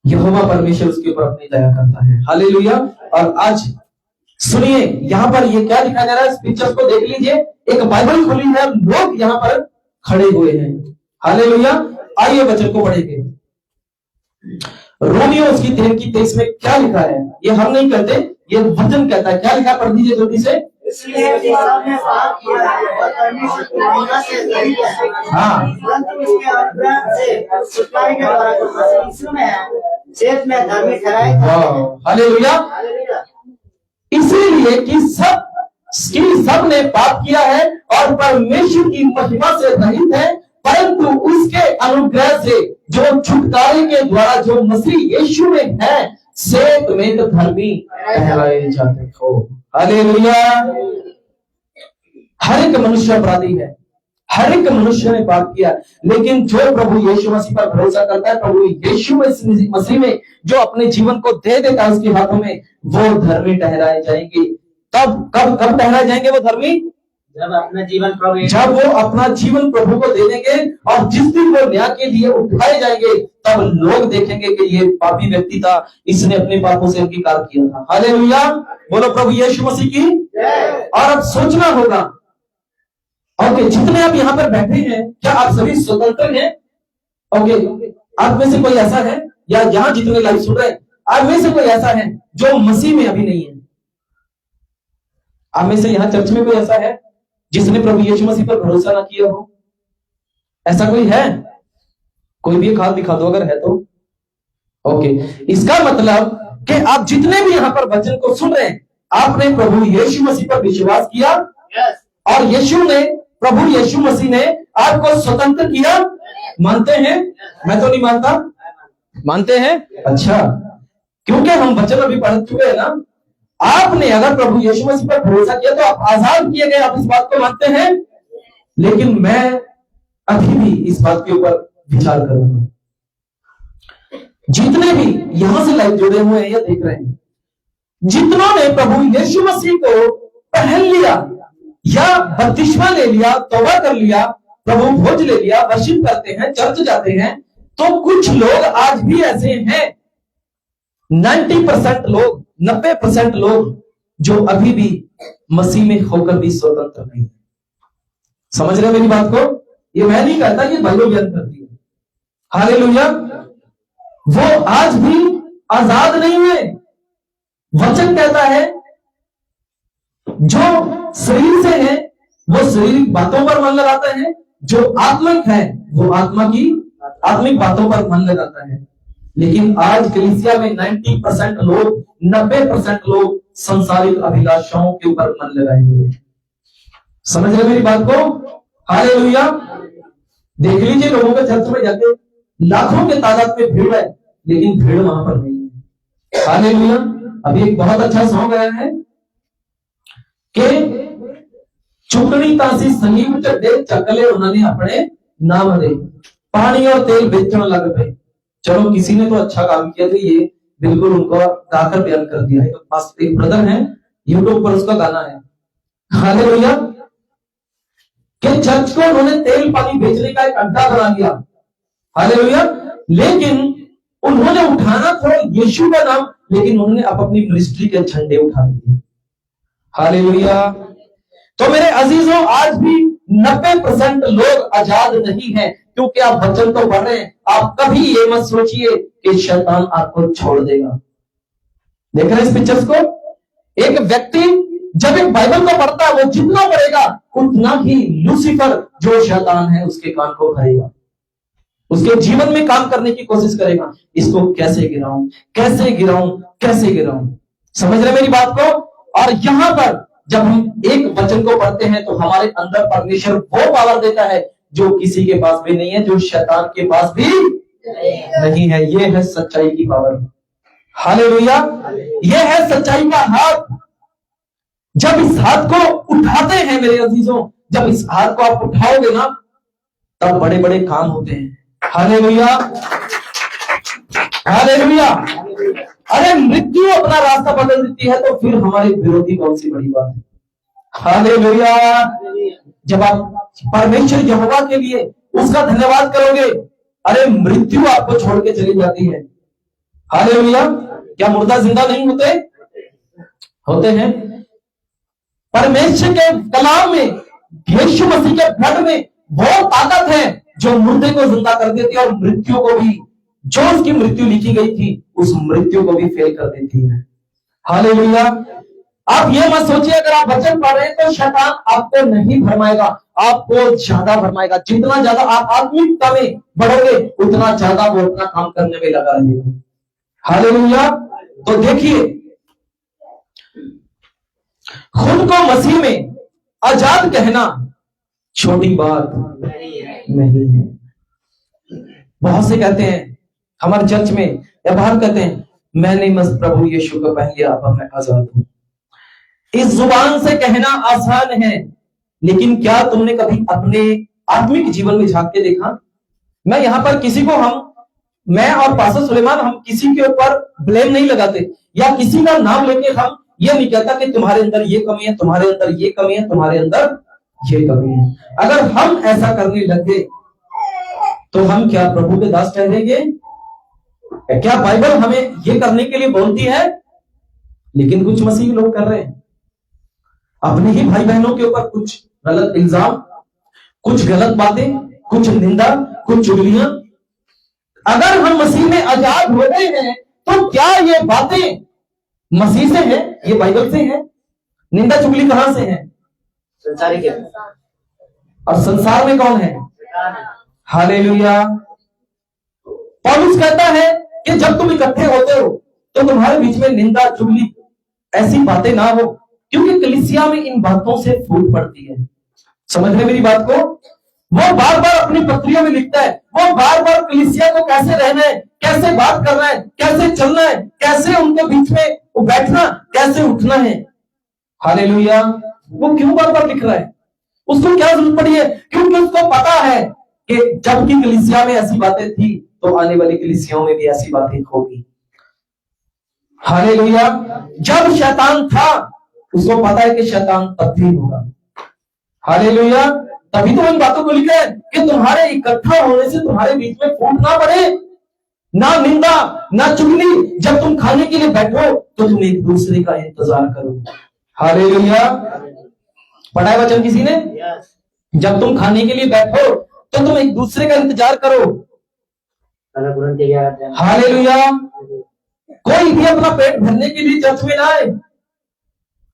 यहोवा परमेश्वर उसके ऊपर अपनी दया करता है। हालेलुया। और आज सुनिए, यहाँ पर ये क्या दिखाया जा रहा है, इस पिक्चर को देख लीजिए। एक बाइबल खुली है, लोग यहाँ पर खड़े हुए हैं। हालेलुया। आइए वचन को पढ़ेंगे। रोमियो उसकी 3:23 में क्या लिखा है, ये हम नहीं करते, ये वचन कहता है। क्या लिखा, पढ़ दीजिए जल्दी से। इसलिए सबने पाप किया है और परमेश्वर की महिमा से रहित है। हाँ, परंतु उसके अनुग्रह से छुटकारे के द्वारा जो मसीह यीशु में है, शेष में धर्मी ठहराए। हालेलुया। इसीलिए कि सब ने पाप किया है और परमेश्वर की महिमा से रहित है, परंतु उसके अनुग्रह से जो छुटकारे के द्वारा जो मसीह यीशु में है, से तुम्हें धर्मी ठहराए जाते हो। हालेलुया। हर एक मनुष्य अपराधी है, हर एक मनुष्य ने पाप किया, लेकिन जो प्रभु यीशु मसीह पर भरोसा करता है, प्रभु यीशु मसीह में जो अपने जीवन को दे देता है उसके हाथों में, वो धर्मी ठहराए जाएंगे। तब कब ठहराए जाएंगे वो धर्मी? जब अपना जीवन प्रभु, जब वो अपना जीवन प्रभु को दे देंगे, और जिस दिन वो न्याय के लिए उठाए जाएंगे, तब लोग देखेंगे कि ये पापी व्यक्ति था, इसने अपने पापों से इंकार किया था। हालेलुया। बोलो प्रभु यीशु मसीह की। और अब सोचना होगा, ओके, जितने आप यहाँ पर बैठे हैं, क्या आप सभी स्वतंत्र हैं? ओके, आप में से कोई ऐसा है, या यहाँ जितने लाइव सुन रहे हैं, आप में से कोई ऐसा है जो मसीह में अभी नहीं है? आप में से यहाँ चर्च में कोई ऐसा है जिसने प्रभु यीशु मसीह पर भरोसा ना किया हो? ऐसा कोई है? कोई भी एक हाथ दिखा दो अगर है तो। ओके, इसका मतलब कि आप जितने भी यहाँ पर वचन को सुन रहे हैं, आपने प्रभु यीशु मसीह पर विश्वास किया, और प्रभु यीशु मसीह ने आपको स्वतंत्र किया। मानते हैं? मैं तो नहीं मानता। मानते हैं? अच्छा, क्योंकि हम वचन अभी पढ़ चुके हैं ना। आपने अगर प्रभु यीशु मसीह पर भरोसा किया तो आप आजाद किए गए, आप इस बात को मानते हैं। लेकिन मैं अभी भी इस बात के ऊपर विचार करूंगा। जितने भी यहां से लाइव जुड़े हुए हैं या देख रहे हैं, जितनों ने प्रभु यीशु मसीह को पहन लिया या बपतिस्मा ले लिया, तौबा कर लिया, प्रभु भोज ले लिया, वर्शिप करते हैं, चर्च जाते हैं, तो कुछ लोग आज भी ऐसे हैं, 90% लोग, 90% लोग जो अभी भी मसीह में होकर भी स्वतंत्र नहीं। समझ रहे मेरी बात को? ये मैं नहीं कहता, ये बाइबल बयान करती है। हालेलुया। वो आज भी आजाद नहीं है। वचन कहता है जो शरीर से है वो शारीरिक बातों पर मन लगाता है, जो आत्मिक है वो आत्मिक बातों पर मन लगाता है। लेकिन आज कलीसिया में 90% लोग 90% लोग संसारिक अभिलाषाओं के ऊपर मन लगाए हुए हैं। समझ रहे मेरी बात को? हालेलुया। देख लीजिए लोगों के चर्च में जाके लाखों के तादाद में भीड़ है, लेकिन भीड़ वहां पर नहीं है। हालेलुया। अभी एक बहुत अच्छा सॉन्ग आया है कि चुकनी तासी संगीत चड्डे चकले उन्होंने अपने नाम दे, पानी और तेल बेचने लग पे। चलो किसी ने तो अच्छा काम किया, तो ये बिल्कुल उनको गाकर बयान कर दिया है। पास एक ब्रदर है, यूट्यूब पर उसका गाना है, हालेलुया, कि चर्च को उन्होंने तेल पानी बेचने का एक अड्डा बना दिया। हालेलुया। लेकिन उन्होंने उठाना था यीशु का नाम, लेकिन उन्होंने अपनी मिनिस्ट्री के झंडे उठा लिए। हालेलुया। तो मेरे अजीजों, आज भी 90% लोग आजाद नहीं हैं, क्योंकि आप वचन तो पढ़ रहे हैं। आप कभी ये मत सोचिए कि शैतान आपको छोड़ देगा। देख रहे हैं इस पिक्चर्स को? एक व्यक्ति जब एक बाइबल को पढ़ता है, वो जितना पढ़ेगा उतना ही लूसीफर जो शैतान है उसके कान को भरेगा, उसके जीवन में काम करने की कोशिश करेगा। इसको कैसे गिराऊं, कैसे गिराऊं, कैसे गिराऊं। समझ रहे मेरी बात को? और यहां पर जब हम एक वचन को पढ़ते हैं तो हमारे अंदर परमेश्वर वो पावर देता है जो किसी के पास भी नहीं है, जो शैतान के पास भी नहीं है। ये है सच्चाई की पावर। हालेलुया। ये है सच्चाई का हाथ। जब इस हाथ को उठाते हैं मेरे अजीजों, जब इस हाथ को आप उठाओगे ना, तब बड़े बड़े काम होते हैं। हालेलुया। हालेलुया। अरे मृत्यु अपना रास्ता बदल देती है, तो फिर हमारे विरोधी कौन सी बड़ी बात है। हालेलुया। जब आप परमेश्वर यहोवा के लिए उसका धन्यवाद करोगे, अरे मृत्यु आपको छोड़ के चली जाती है। हालेलुया। क्या मुर्दा जिंदा नहीं होते? होते हैं। परमेश्वर के कलाम में, यीशु मसीह के ब्लड में वो ताकत है जो मुर्दे को जिंदा कर देती है, और मृत्यु को भी, जो उसकी मृत्यु लिखी गई थी उस मृत्यु को भी फेल कर देती है। हालेलुया। आप ये मत सोचिए अगर आप वचन पढ़ रहे हैं तो शैतान आपको नहीं भरमाएगा, आपको ज्यादा भरमाएगा। जितना ज्यादा आप आत्मिकता में बढ़ोगे, उतना ज्यादा वो अपना काम करने में लगा रहेगा। हालेलुया। तो देखिए, खुद को मसीह में आजाद कहना छोटी बात नहीं है। बहुत से कहते हैं हमारे चर्च में या बाहर, कहते हैं मैंने बस प्रभु यीशु को पहन लिया, अब मैं आजाद हूं। इस जुबान से कहना आसान है, लेकिन क्या तुमने कभी अपने आत्मिक जीवन में झांक के देखा? मैं यहां पर किसी को, मैं और पास्टर सुलेमान, हम किसी के ऊपर ब्लेम नहीं लगाते, या किसी का नाम लेके हम ये नहीं कहता कि तुम्हारे अंदर ये कमी है, तुम्हारे अंदर ये कमी है, तुम्हारे अंदर ये कमी है। अगर हम ऐसा करने लगे तो हम क्या प्रभु के दास ठहरेंगे? क्या बाइबल हमें ये करने के लिए बोलती है? लेकिन कुछ मसीही लोग कर रहे हैं, अपने ही भाई बहनों के ऊपर कुछ गलत इल्जाम, कुछ गलत बातें, कुछ निंदा, कुछ चुगलियां। अगर हम मसीह में आजाद हो गए हैं तो क्या ये बातें मसीह से है? ये बाइबल से है? निंदा चुगली कहां से है? संसारी के। और संसार में कौन है? हालेलुया। पौलुस कहता है कि जब तुम इकट्ठे होते हो तो तुम्हारे बीच में निंदा चुगली ऐसी बातें ना हो, क्योंकि कलीसिया में इन बातों से फूट पड़ती है। समझ रहे मेरी बात को? वो बार बार अपनी पत्रियों में लिखता है, वो बार बार कलीसिया को कैसे रहना है, कैसे बात करना है, कैसे चलना है, कैसे उनके बीच में बैठना, कैसे उठना है। हालेलुया। वो क्यों बार बार लिख रहा है? उसको क्या जरूरत पड़ी है? क्योंकि उसको पता है कि जबकि कलीसिया में ऐसी बातें थी तो आने वाली कलीसियाओं में भी ऐसी बातें होगी। हालेलुया। जब शैतान था उसको पता है कि शैतान तब भी होगा। हालेलुया। तभी तो इन बातों को लिखा है कि तुम्हारे इकट्ठा होने से तुम्हारे बीच में फूट ना पड़े, ना निंदा, ना चुगली। जब तुम खाने के लिए बैठो तो तुम एक दूसरे का इंतजार करो। हालेलुया। पढ़ा है वचन किसी ने? जब तुम खाने के लिए बैठो तो तुम एक दूसरे का इंतजार करो। हालेलुया। कोई भी अपना पेट भरने के लिए चर्च में ना आए।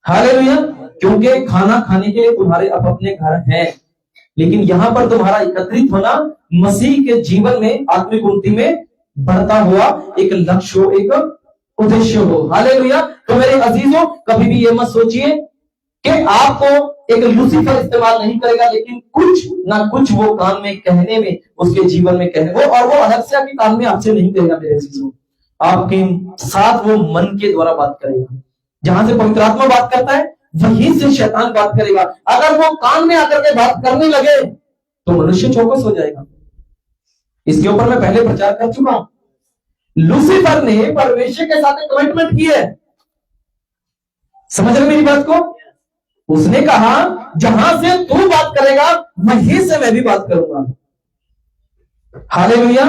हालेलुया। क्योंकि खाना खाने के लिए तुम्हारे अब अपने घर हैं, लेकिन यहां पर तुम्हारा एकत्रित होना मसीह के जीवन में, आत्मिक उन्नति में बढ़ता हुआ एक लक्ष्य हो, एक उद्देश्य हो। हालेलुया। तो मेरे अजीजों, कभी भी ये मत सोचिए कि आपको एक लूसीफर इस्तेमाल नहीं करेगा, लेकिन कुछ ना कुछ वो काम में कहने में, उसके जीवन में कहने वो, और वो अलग से आपके काम में आपसे नहीं कहेगा मेरे अजीजों, आपके साथ वो मन के द्वारा बात करेगा। जहां से पवित्र आत्मा बात करता है वहीं से शैतान बात करेगा। अगर वो कान में आकर के बात करने लगे तो मनुष्य चौकस हो जाएगा। इसके ऊपर मैं पहले प्रचार कर चुका हूं। लूसीफर ने परमेश्वर के साथ कमिटमेंट की है। समझ रहे मेरी बात को? उसने कहा जहां से तू बात करेगा वहीं से मैं भी बात करूंगा। हालेलुया।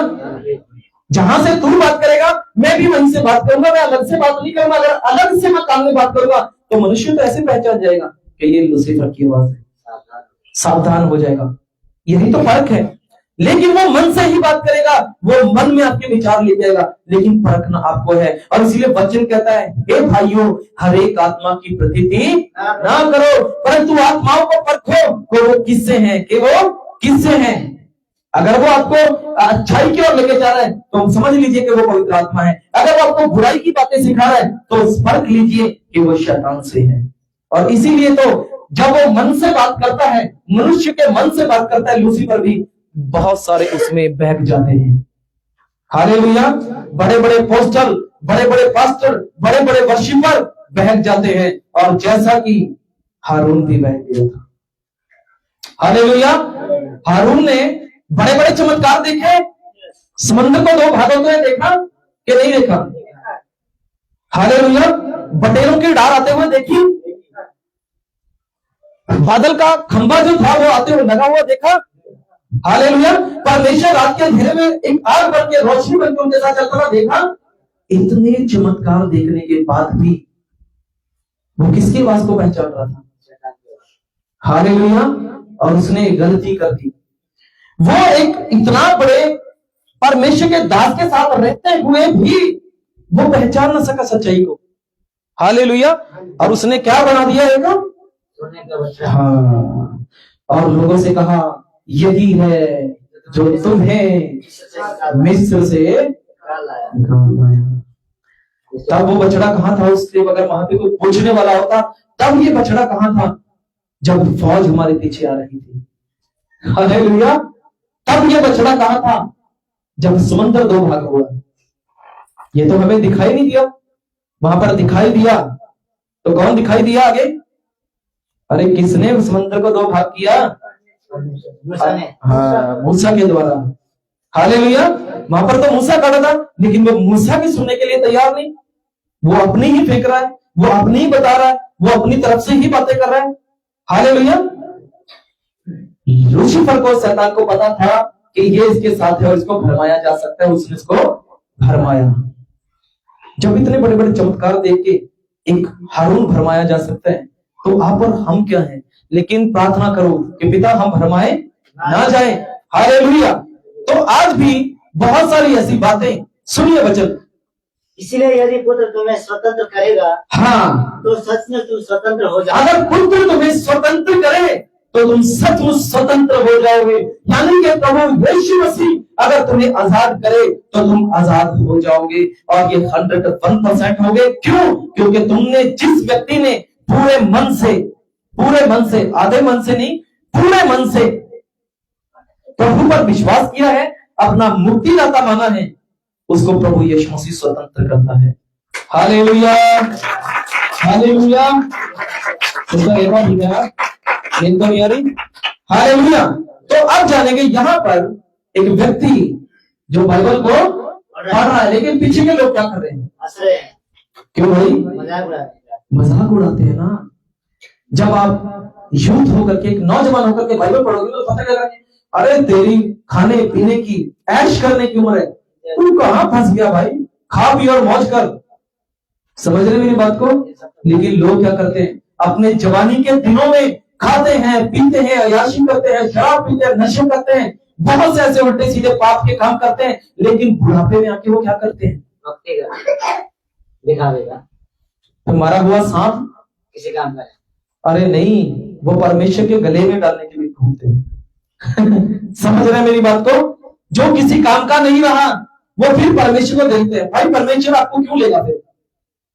जहां से तू बात करेगा मैं भी वहीं से बात करूंगा, मैं अलग से बात नहीं करूंगा। अगर अलग से मैं कान में बात करूंगा तो मनुष्य तो ऐसे पहचान जाएगा कि ये लूसीफर की आवाज है, सावधान हो जाएगा। यही तो फर्क है। लेकिन वो मन से ही बात करेगा, वो मन में आपके विचार ले जाएगा, लेकिन परखना आपको है। और इसीलिए वचन कहता है, हे भाइयों, हर एक आत्मा की प्रतीति ना करो, परंतु आत्माओं को परखो कि वो किससे हैं, कि वो किससे हैं। अगर वो आपको अच्छाई की ओर लेके जा रहा है तो समझ लीजिए कि वो पवित्र आत्मा है। अगर वो आपको बुराई की बातें सिखा रहा है तो परख लीजिए कि वो शैतान से है। और इसीलिए तो जब वो मन से बात करता है, मनुष्य के मन से बात करता है, लूसीफर भी बहुत सारे उसमें बहक जाते हैं। हालेलुया। बड़े बड़े पोस्टर, बड़े बड़े पास्टर, बड़े बड़े वर्शिपर बहक जाते हैं, और जैसा कि हारून भी बहक गया था। हालेलुया। हारून ने बड़े बड़े चमत्कार देखे, समंदर को दो भागों में देखा कि नहीं देखा? हालेलुया। बटेरों की डार आते हुए देखी, बादल का खंभा जो था वो आते हुए लगा हुआ देखा। हालेलुया। परमेश्वर रात के अंधेरे में एक आग बन के, रोशनी बन के उनके साथ चलता हुआ देखा। इतने चमत्कार देखने के बाद भी वो किसकी आवाज को पहचान रहा था? हालेलुया। और उसने गलती कर दी। वो एक इतना बड़े परमेश्वर के दास के साथ रहते हुए भी वो पहचान न सका सच्चाई को। हालेलुया। और उसने क्या बना दिया है ना? हाँ। और लोगों से कहा, यही है जो तुम्हें मिस्र से निकाल लाया। तब वो बछड़ा कहां था? उससे अगर वहां पे कोई पूछने वाला होता, तब ये बछड़ा कहां था? जब फौज हमारे पीछे आ रही थी। हालेलुया। तब ये बछड़ा कहां था? जब समुद्र दो भाग हुआ। ये तो हमें दिखाई नहीं दिया, वहां पर दिखाई दिया तो कौन दिखाई दिया आगे? अरे किसने समुद्र को दो भाग किया? हाँ, मूसा के द्वारा। हालेलुया। वहां पर तो मूसा खड़ा था, लेकिन वो मूसा की सुनने के लिए तैयार नहीं। वो अपनी ही फेंक रहा है, वो अपनी ही बता रहा है, वो अपनी तरफ से ही बातें कर रहा है। हालेलुया। लूसीफर को, शैतान को पता था कि ये इसके साथ है और इसको भरमाया जा सकता है। उसने इसको भरमाया। जब इतने बड़े बड़े चमत्कार देख के एक हारून भरमाया जा सकता है तो आप और हम क्या हैं? लेकिन प्रार्थना करो कि पिता हम भरमाए ना जाए। हालेलुया। तो आज भी बहुत सारी ऐसी बातें, सुनिए वचन। इसलिए यदि पुत्र तुम्हें स्वतंत्र करेगा, हाँ, तो सच में तुम स्वतंत्र हो जाओगे। अगर पुत्र तुम्हें स्वतंत्र करे तो तुम सचमुच स्वतंत्र हो जाओगे। यानी कि प्रभु यीशु मसीह अगर तुम्हें आजाद करे तो तुम आजाद हो जाओगे, और ये 101% होगे। क्यों? क्योंकि तुमने, जिस व्यक्ति ने पूरे मन से, आधे मन से नहीं, पूरे मन से प्रभु पर विश्वास किया है, अपना मुक्तिदाता माना है, उसको प्रभु यीशु मसीह स्वतंत्र करता है। हालेलुया। हालेलुया। एक बार हालेलुया। तो अब जानेंगे यहाँ पर एक व्यक्ति जो बाइबल को पढ़ रहा है, लेकिन पीछे के लोग क्या कर रहे हैं? क्यों भाई? मजाक उड़ाते हैं ना। जब आप यूथ होकर के, एक नौजवान होकर के बाइबल पढ़ोगे तो पता चलेगा, अरे तेरी खाने पीने की, ऐश करने की उम्र है, तू कहां फंस गया भाई? खा पी और मौज कर। समझ रहे मेरी बात को? लेकिन लोग क्या करते हैं? अपने जवानी के दिनों में खाते हैं, पीते हैं, अय्याशी करते हैं, शराब पीते हैं, नशे करते हैं, बहुत से ऐसे उल्टे सीधे पाप के काम करते हैं, लेकिन बुढ़ापे में आके वो क्या करते हैं? दिखावेगा तो मारा हुआ सांप किसी काम का है। अरे नहीं, वो परमेश्वर के गले में डालने के लिए घूमते हैं। समझ रहे हैं मेरी बात को? जो किसी काम का नहीं रहा, वो फिर परमेश्वर को देखते हैं। भाई परमेश्वर आपको क्यों लेगा? फिर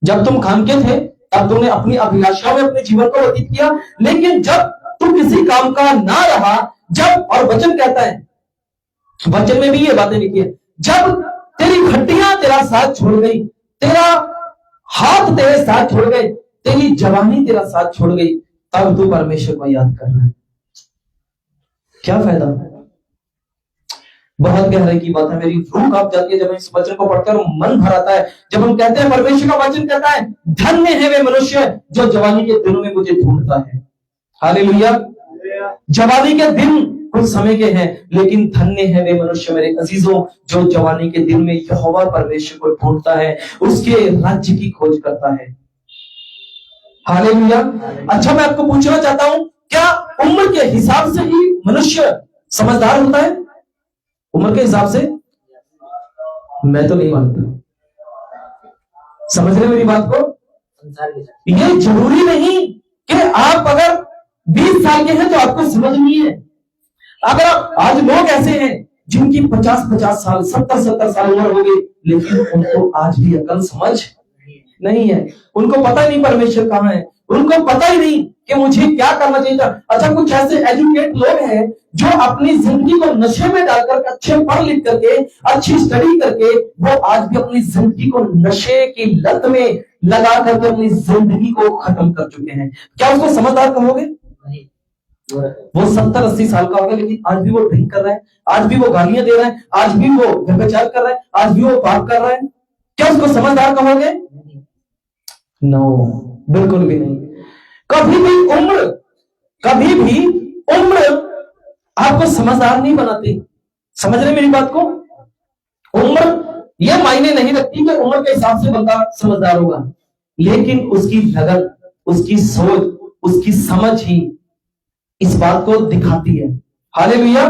जब तुम खानके थे तब तुमने अपनी अभिलाषाओं में अपने जीवन को व्यतीत किया, लेकिन जब तुम किसी काम का ना रहा, जब, और वचन कहता है, वचन में भी ये बातें लिखी है, जब तेरी हड्डियां तेरा साथ छोड़ गई, तेरा हाथ तेरे साथ छोड़ गए, तेरी जवानी तेरा साथ छोड़ गई, तब तू परमेश्वर को याद कर रहा है। क्या फायदा? बहुत गहराई की बात है, मेरी रूह कांप जाती है जब इस वचन को पढ़कर मन भर आता है। जब हम कहते हैं, परमेश्वर का वचन कहता है, धन्य है वे मनुष्य जो जवानी के दिनों में मुझे ढूंढता है। हालेलुया। जवानी के दिन कुछ समय के हैं, लेकिन धन्य है वे मनुष्य मेरे अजीजों जो जवानी के दिन में यहोवा परमेश्वर को ढूंढता है, उसके राज्य की खोज करता है। हालेलुया। अच्छा, मैं आपको पूछना चाहता हूं, क्या उम्र के हिसाब से ही मनुष्य समझदार होता है? उम्र के हिसाब से? मैं तो नहीं मानता। समझ रहे मेरी बात को? ये जरूरी नहीं कि आप अगर 20 साल के हैं तो आपको समझ नहीं है। अगर आज लोग ऐसे हैं जिनकी 50-50 साल, 70-70 साल उम्र हो गई, लेकिन उनको आज भी अकल समझ नहीं है। उनको पता ही नहीं परमेश्वर कहाँ है, उनको पता ही नहीं कि मुझे क्या करना चाहिए था। अच्छा, कुछ ऐसे एजुकेट लोग हैं जो अपनी जिंदगी को नशे में डालकर, अच्छे पढ़ लिख करके, अच्छी स्टडी करके, वो आज भी अपनी जिंदगी को नशे की लत में लगा करके अपनी जिंदगी को खत्म कर चुके हैं। क्या उसको समझदार कहोगे? वो 70-80 साल का होगा, लेकिन आज भी वो ड्रिंक कर रहा है, आज भी वो गालियां दे रहा है, आज भी वो व्यभिचार कर रहा है, आज भी वो पाप कर रहा है। क्या उसको समझदार कहोगे? नो, बिल्कुल भी नहीं। कभी भी उम्र आपको समझदार नहीं बनाती। समझ रहे मेरी बात को? उम्र यह मायने नहीं रखती कि उम्र के हिसाब से बंदा समझदार होगा, लेकिन उसकी लगन, उसकी सोच, उसकी समझ ही इस बात को दिखाती है। हालेलुया।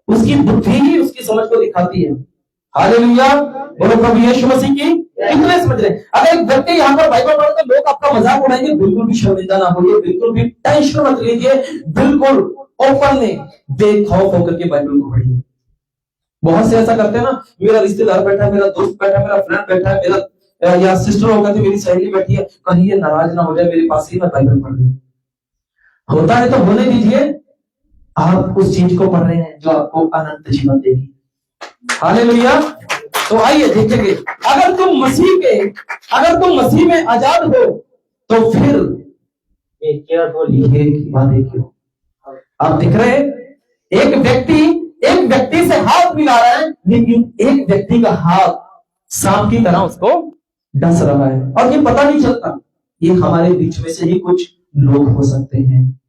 उसकी बुद्धि ही उसकी समझ को दिखाती है। हालेलुया। बोलो प्रभु यीशु मसीह की। कितने समझ रहे? अगर एक व्यक्ति यहाँ पर बाइबल पढ़ते तो लोग आपका मजाक उड़ाएंगे, बिल्कुल भी शर्मिंदा ना होइए, बिल्कुल भी टेंशन मत लीजिए, बिल्कुल ओपन में बेखौफ होकर के बाइबल को पढ़िए। बहुत से ऐसा करते हैं ना, मेरा रिश्तेदार बैठा है, मेरा दोस्त बैठा है, मेरा फ्रेंड बैठा है, मेरा या सिस्टर होगा तो मेरी सहेली बैठी है, कहीं ये नाराज ना हो जाए मेरे पास ही मैं बाइबल पढ़ रही। होता है तो होने दीजिए, आप उस चीज को पढ़ रहे हैं जो आपको अनंत जीवन देगी। हालेलुया। तो आइए देखेंगे, अगर तुम मसीह में आजाद हो तो फिर ये बातें क्यों? आप दिख रहे हैं, एक व्यक्ति से हाथ मिला रहा है, लेकिन एक व्यक्ति का हाथ सांप की तरह उसको डस रहा है, और ये पता नहीं चलता। ये हमारे बीच में से ही कुछ लोग हो सकते हैं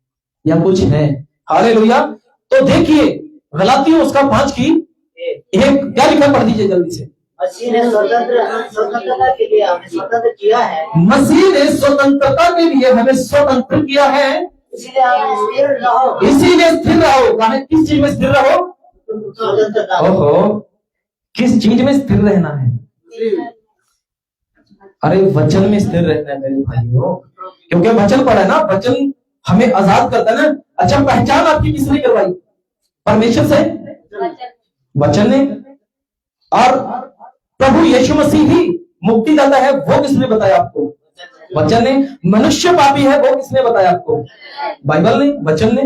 या कुछ है। हालेलुया। तो देखिए, गलातियों उसका 5 की 1 क्या लिखा, पढ़ दीजिए जल्दी से। मसीह ने स्वतंत्रता के लिए हमें स्वतंत्र किया है। मसीह ने स्वतंत्रता के लिए हमें स्वतंत्र किया है, इसीलिए हमें स्थिर रहो। इसीलिए स्थिर रहो। कहा, किस चीज में स्थिर रहो? स्वतंत्रता। ओहो, किस चीज में स्थिर रहना है? अरे वचन में स्थिर रहना है मेरे भाइयों, क्योंकि वचन पढ़ा है ना, वचन हमें आजाद करता है ना। अच्छा, पहचान आपकी किसने करवाई? परमेश्वर से, वचन ने। और प्रभु यीशु मसीह ही मुक्तिदाता है, वो किसने बताया आपको? वचन ने। मनुष्य पापी है, वो किसने बताया आपको? बाइबल ने, वचन ने।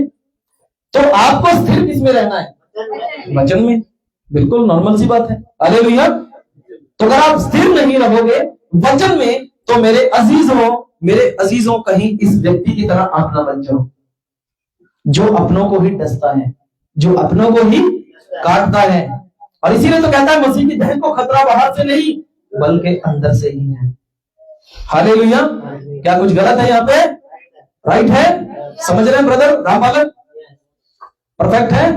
तो आपको स्थिर किसमें रहना है? वचन में। बिल्कुल नॉर्मल सी बात है। हालेलुया। तो अगर आप स्थिर नहीं रहोगे वचन में, तो मेरे अजीजों कहीं इस व्यक्ति की तरह आप ना बन जाओ जो अपनों को ही डसता है, जो अपनों को ही काटता है। और इसीलिए तो कहता है, मसीह की देह को खतरा बाहर से नहीं बल्कि अंदर से ही है। हालेलुया। क्या कुछ गलत है यहाँ पे? राइट है? समझ रहे हैं ब्रदर रामबालक? परफेक्ट है?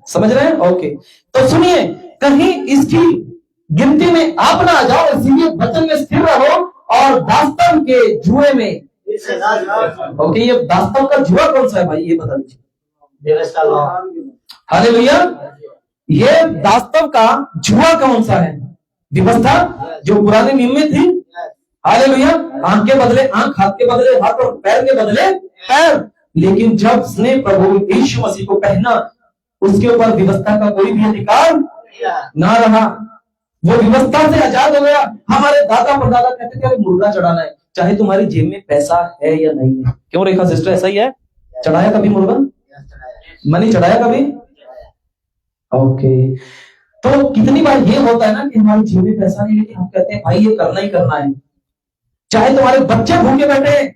समझ रहे हैं? ओके। तो सुनिए, कहीं इसकी गिनती में आप ना आ जाओ, इसीलिए वचन में स्थिर रहो और दास्तव के जुए में। ओके, ये दास्तव का जुआ कौन सा है भाई, ये बता दीजिए। हालेलुया। ये दास्तव का जुआ कौन सा है? व्यवस्था जो पुराने नियम में थी। हालेलुया। आंख के बदले आंख, हाथ के बदले हाथ और पैर के बदले पैर। लेकिन जब उसने प्रभु यीशु मसीह को पहना, उसके ऊपर व्यवस्था का कोई भी अधिकार ना रहा। वो व्यवस्था से आजाद हो गया। हमारे दादा परदादा कहते थे मुर्गा चढ़ाना है, चाहे तुम्हारी जेब में पैसा है या नहीं है। क्यों रेखा सिस्टर, ऐसा ही है? चढ़ाया कभी मुर्गा? मनी चढ़ाया कभी? ओके। तो कितनी बार ये होता है ना कि हमारी जेब में पैसा नहीं, लेकिन हम कहते हैं भाई ये करना ही करना है, चाहे तुम्हारे बच्चे भूखे बैठे हैं।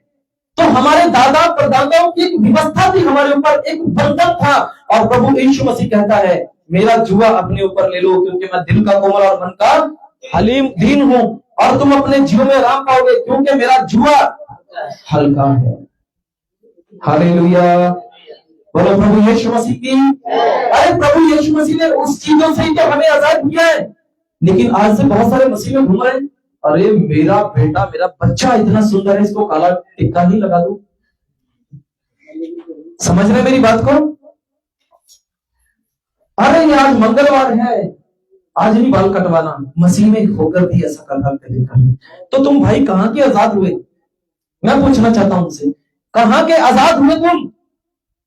तो हमारे दादा परदादाओं की एक व्यवस्था थी हमारे ऊपर, एक बंधन था। और प्रभु यीशु मसीह कहता है मेरा जुआ अपने ऊपर ले लो, क्योंकि मैं दिल का कोमल और मन का हलीम दीन हूं, और तुम अपने जीवन में आराम पाओगे, क्योंकि मेरा जुआ हल्का है। हालेलुया, बोलो प्रभु यीशु मसीह की। अरे प्रभु यीशु मसीह ने उस चीजों से ही तो हमें आजाद किया है। लेकिन आज से बहुत सारे मसीह में घूम रहे हैं, अरे मेरा बेटा मेरा बच्चा इतना सुंदर है, इसको काला टिक्का ही लगा दो। समझ रहे मेरी बात को? अरे ये आज मंगलवार है, आज नहीं बाल कटवाना। मसीह में होकर भी ऐसा कर रहा है, तो तुम भाई कहां के आजाद हुए? मैं पूछना चाहता हूं उनसे, कहां के आजाद हुए तुम?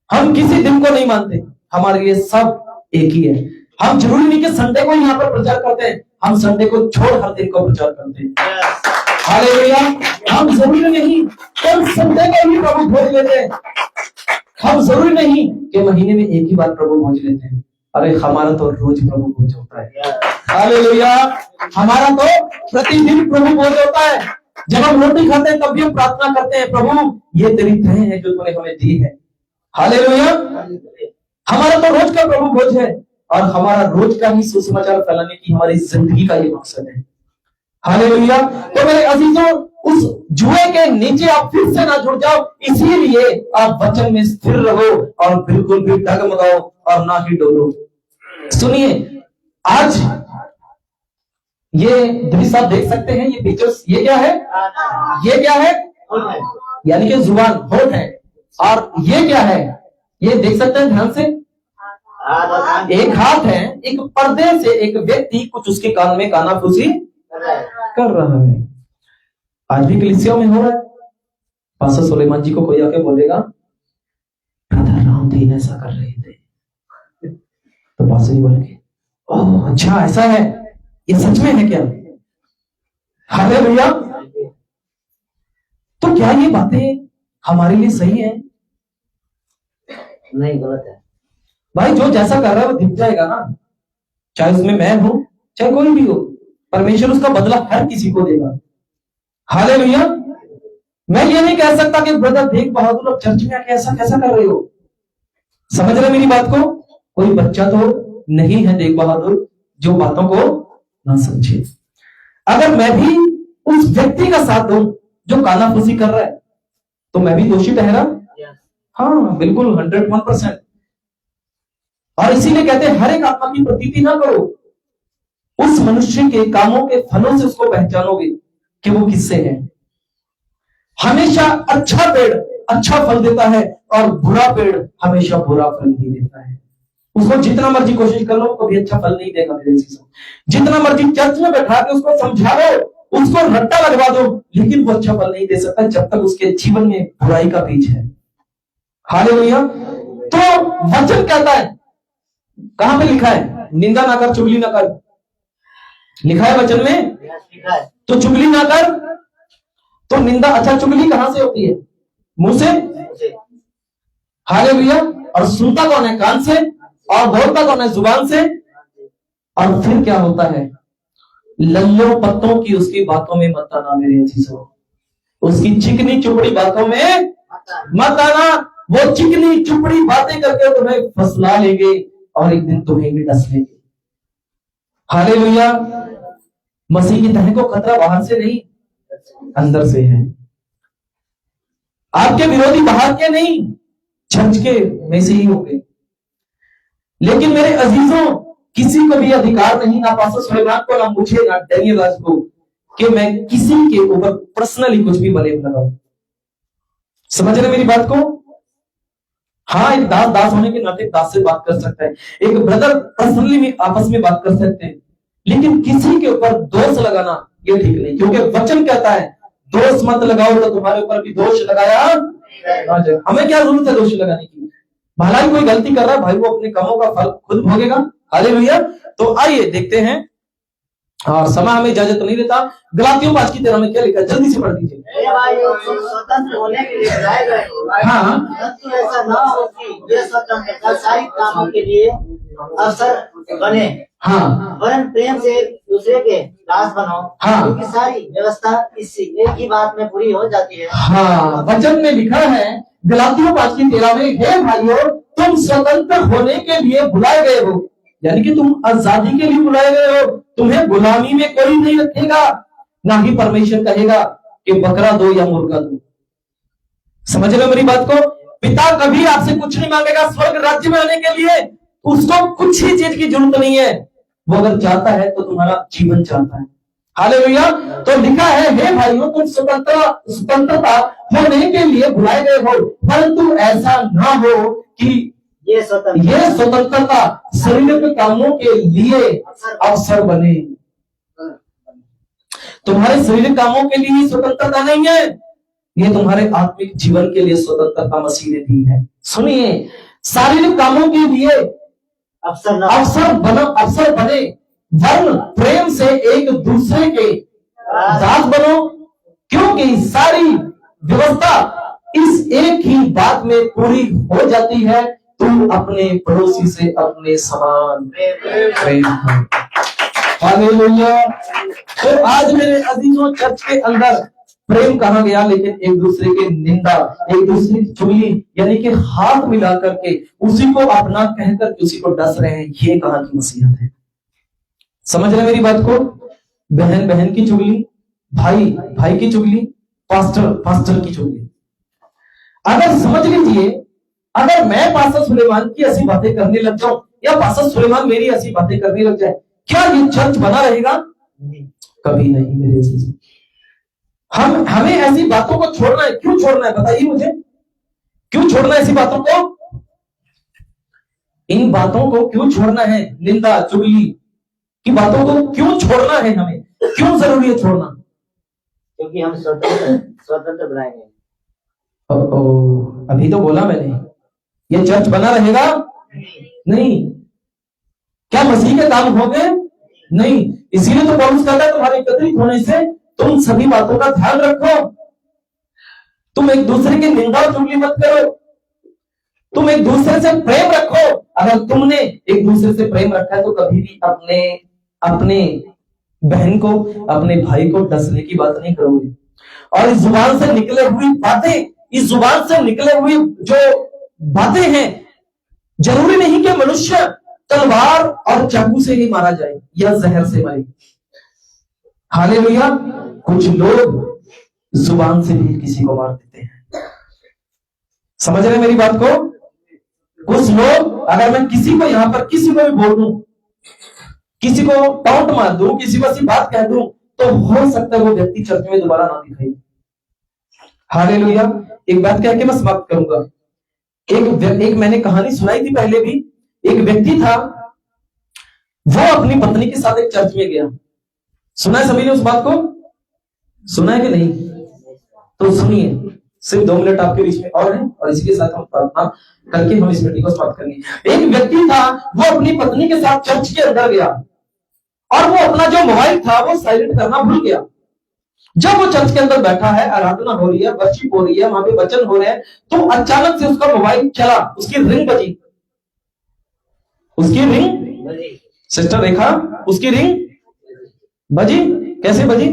हम किसी दिन को नहीं मानते, हमारे लिए सब एक ही है। हम जरूरी नहीं कि संडे को यहाँ पर प्रचार करते हैं, हम संडे को छोड़ हर दिन को प्रचार करते हैं। हालेलुया, हम जरूरी नहीं कल संडे को ही प्रभु भोज लेते हैं, हम जरूरी नहीं कि महीने में एक ही बार प्रभु भोज लेते हैं। अरे हमारा तो रोज प्रभु भोज होता है। हालेलुया, हमारा तो प्रतिदिन प्रभु भोज होता है। जब हम रोटी खाते हैं तब भी हम प्रार्थना करते हैं, प्रभु ये तेरी देह है जो तूने हमें दी है। हालेलुया, हमारा तो रोज का प्रभु भोज है, और हमारा रोज का ही सुसमाचार फैलाने की हमारी जिंदगी का ये मकसद है। हालेलुया, तो मेरे अजीजों, उस जुए के नीचे आप फिर से ना जुड़ जाओ, इसीलिए आप वचन में स्थिर रहो और बिल्कुल भी डगमगाओ और ना ही डोलो। सुनिए, आज ये दृश्य आप देख सकते हैं, ये पिक्चर्स, ये क्या है? ये क्या है? यानी कि जुबान, होठ है। और ये क्या है? ये देख सकते हैं ध्यान से, एक हाथ है। एक पर्दे से एक व्यक्ति कुछ उसके कान में कानाफूसी कर रहा है। आज भी कलीसिया में हो रहा है। पास्टर सुलेमान जी को कोई आके बोलेगा ब्रदर रामदीन ऐसा कर रहे थे, तो पास्टर जी बोलेंगे ओह अच्छा ऐसा है, ये सच में है क्या? हालेलुया। तो क्या ये बातें हमारे लिए सही है? नहीं, गलत है भाई। जो जैसा कर रहा है वो दिख जाएगा ना, चाहे उसमें मैं हूं चाहे कोई भी हो, परमेश्वर उसका बदला हर किसी को देगा। हालेलुया। मैं ये नहीं कह सकता कि ब्रदर देख बहादुर अब चर्च में आके ऐसा कैसा कर रहे हो। समझ रहे मेरी बात को? कोई बच्चा तो नहीं है देख बहादुर जो बातों को ना समझे। अगर मैं भी उस व्यक्ति का साथ दूं जो कानाफूसी कर रहा है, तो मैं भी दोषी ठहरा? हाँ बिल्कुल, 101%। और इसीलिए कहते हैं हर एक आत्मा की प्रतीति ना करो, उस मनुष्य के कामों के फलों से उसको पहचानोगे कि वो किससे है। हमेशा अच्छा पेड़ अच्छा फल देता है और बुरा पेड़ हमेशा बुरा फल नहीं देता है। उसको जितना मर्जी कोशिश कर लो कभी अच्छा फल नहीं देगा मेरे चीजों। जितना मर्जी चर्च में बैठा के उसको समझा लो, उसको रट्टा लगवा दो, लेकिन वो अच्छा फल नहीं दे सकता जब तक उसके जीवन में बुराई का बीज है। हालेलुया। तो वचन कहता है, कहां पे लिखा है? निंदा ना कर चुगली ना कर, लिखा है वचन में। तो चुगली ना कर, तो निंदा, अच्छा चुगली कहां से होती है? मुंह से। हालेलुया। और सुनता कौन है? कान से। और बोलता कौन है? जुबान से। और फिर क्या होता है? लल्लो पत्तों की उसकी बातों में मत आना मेरे अजीजों, उसकी चिकनी चुपड़ी बातों में मत आना। वो चिकनी चुपड़ी बातें करके तुम्हें फसला लेंगे और एक दिन तुम्हें भी डस लेंगे। हालेलुया। मसीह की तह को खतरा बाहर से नहीं अंदर से है। आपके विरोधी बाहर के नहीं, चर्च के में से ही होंगे। लेकिन मेरे अजीजों, किसी को भी अधिकार नहीं, ना पास्टर सुलेमान को, ना मुझे, ना डैनियल राज को, कि मैं किसी के ऊपर पर्सनली कुछ भी ब्लेम लगाऊं। समझ रहे मेरी बात को? हाँ, एक दास दास होने के नाते दास से बात कर सकता है, एक ब्रदर पर्सनली में आपस में बात कर सकते हैं, लेकिन किसी के ऊपर दोष लगाना ये ठीक नहीं, क्योंकि वचन कहता है दोष मत लगाओ तो तुम्हारे ऊपर भी दोष लगाया आ जाए। हमें क्या जरूरत है दोष लगाने की? भलाई कोई गलती कर रहा है भाई, वो अपने कामों का फल खुद भोगेगा। हालेलुया। तो आइए देखते हैं और समय हमें इजाजत नहीं देता। गलातियों 5:13 में क्या लिखा है, जल्दी से पढ़ दीजिए। हे भाई, तुम स्वतंत्र होने के लिए बुलाए गए हो। हाँ परंतु ऐसा ना हो कि ये स्वतंत्रता सारी कामों के लिए अवसर बने, हाँ वरन प्रेम से एक दूसरे के दास बनो। हाँ। क्योंकि सारी व्यवस्था इसी एक ही बात में पूरी हो जाती है। हाँ, वचन में लिखा है गलातियों 5:13 में, हे भाइयों तुम स्वतंत्र होने के लिए बुलाए गए हो, यानी कि तुम आजादी के लिए बुलाए गए हो। तुम्हें गुलामी में कोई नहीं रखेगा, ना ही परमेश्वर कहेगा कि बकरा दो या मुर्गा दो। समझ रहे हो मेरी बात को? पिता कभी आपसे कुछ नहीं मांगेगा स्वर्ग राज्य में आने के लिए, उसको कुछ ही चीज की जरूरत नहीं है। वो अगर चाहता है तो तुम्हारा जीवन चाहता है। हालेलुया। तो लिखा है, हे भाइयों तुम स्वतंत्रता होने के लिए बुलाए गए हो, परंतु ऐसा ना हो कि ये स्वतंत्रता शारीरिक कामों के लिए अवसर बने। तुम्हारे शारीरिक कामों के लिए स्वतंत्रता नहीं है, ये तुम्हारे आत्मिक जीवन के लिए स्वतंत्रता मसीह ने दी है। सुनिए, शारीरिक कामों के लिए अवसर बने, वरन प्रेम से एक दूसरे के दास बनो, क्योंकि सारी व्यवस्था इस एक ही बात में पूरी हो जाती है, तुम अपने पड़ोसी से अपने समान प्रेम करो। हालेलुया। तो आज मेरे अजीजों, चर्च के अंदर प्रेम कहा गया, लेकिन एक दूसरे की निंदा, एक दूसरे की चुगली, यानी कि हाथ मिला करके उसी को अपना कहकर के उसी को डस रहे हैं, ये कहां की मसीहत है? समझ रहे मेरी बात को? बहन बहन की चुगली, भाई भाई की चुगली, पास्टर की चुगली। अगर समझ लीजिए, अगर मैं पास्टर सुलेमान की ऐसी बातें करने लग जाऊं या पास्टर सुलेमान मेरी ऐसी बातें करने लग जाए, क्या ये चर्च बना रहेगा? कभी नहीं मेरे से। हमें ऐसी बातों को छोड़ना है। क्यों छोड़ना है बताइए मुझे, क्यों छोड़ना है ऐसी बातों को? इन बातों को क्यों छोड़ना है? निंदा चुगली की बातों को क्यों छोड़ना है? हमें क्यों जरूरी है छोड़ना? क्योंकि हम स्वतंत्र बनाए गए। अभी तो बोला मैंने, ये चर्च बना रहेगा नहीं। क्या मसीह के काम हो गए? नहीं। इसीलिए तो पौलुस कहता है तुम्हारे एकत्रित होने से तुम सभी बातों का ध्यान रखो, तुम एक दूसरे की निंदा और चुगली मत करो, तुम एक दूसरे से प्रेम रखो। अगर तुमने एक दूसरे से प्रेम रखा है तो कभी भी अपने बहन को, अपने भाई को डसने की बात नहीं करोगे। और इस जुबान से निकले हुई बातें, इस जुबान से निकले हुई जो बातें हैं, जरूरी नहीं कि मनुष्य तलवार और चाकू से ही मारा जाए या जहर से मारे। हालेलुया। कुछ लोग जुबान से भी किसी को मार देते हैं। समझ रहे मेरी बात को? कुछ लोग, अगर मैं किसी को यहां पर किसी को भी बोल दूं, किसी को टाउट मार दूं, किसी को ऐसी बात कह दूं, तो हो सकता है वो व्यक्ति चर्च में दोबारा ना दिखाई। हालेलुया। एक बात कह के मैं समाप्त करूंगा। एक मैंने कहानी सुनाई थी पहले भी। एक व्यक्ति था, वो अपनी पत्नी के साथ एक चर्च में गया। सुना है सभी ने उस बात को? सुना है कि नहीं? तो सुनिए, सिर्फ 2 मिनट आपके बीच में और है, और इसी के साथ हम प्रार्थना करके हम इस मीटिंग को समाप्त करेंगे। एक व्यक्ति था, वो अपनी पत्नी के साथ चर्च के अंदर गया और वो अपना जो मोबाइल था वो साइलेंट करना भूल गया। जब वो चर्च के अंदर बैठा है, आराधना हो रही है, वर्शिप हो रही है, वहां पे वचन हो रहे हैं, तो अचानक से उसका मोबाइल चला, उसकी रिंग बजी। उसकी रिंग, सिस्टर रेखा, उसकी रिंग बजी। कैसे बजी?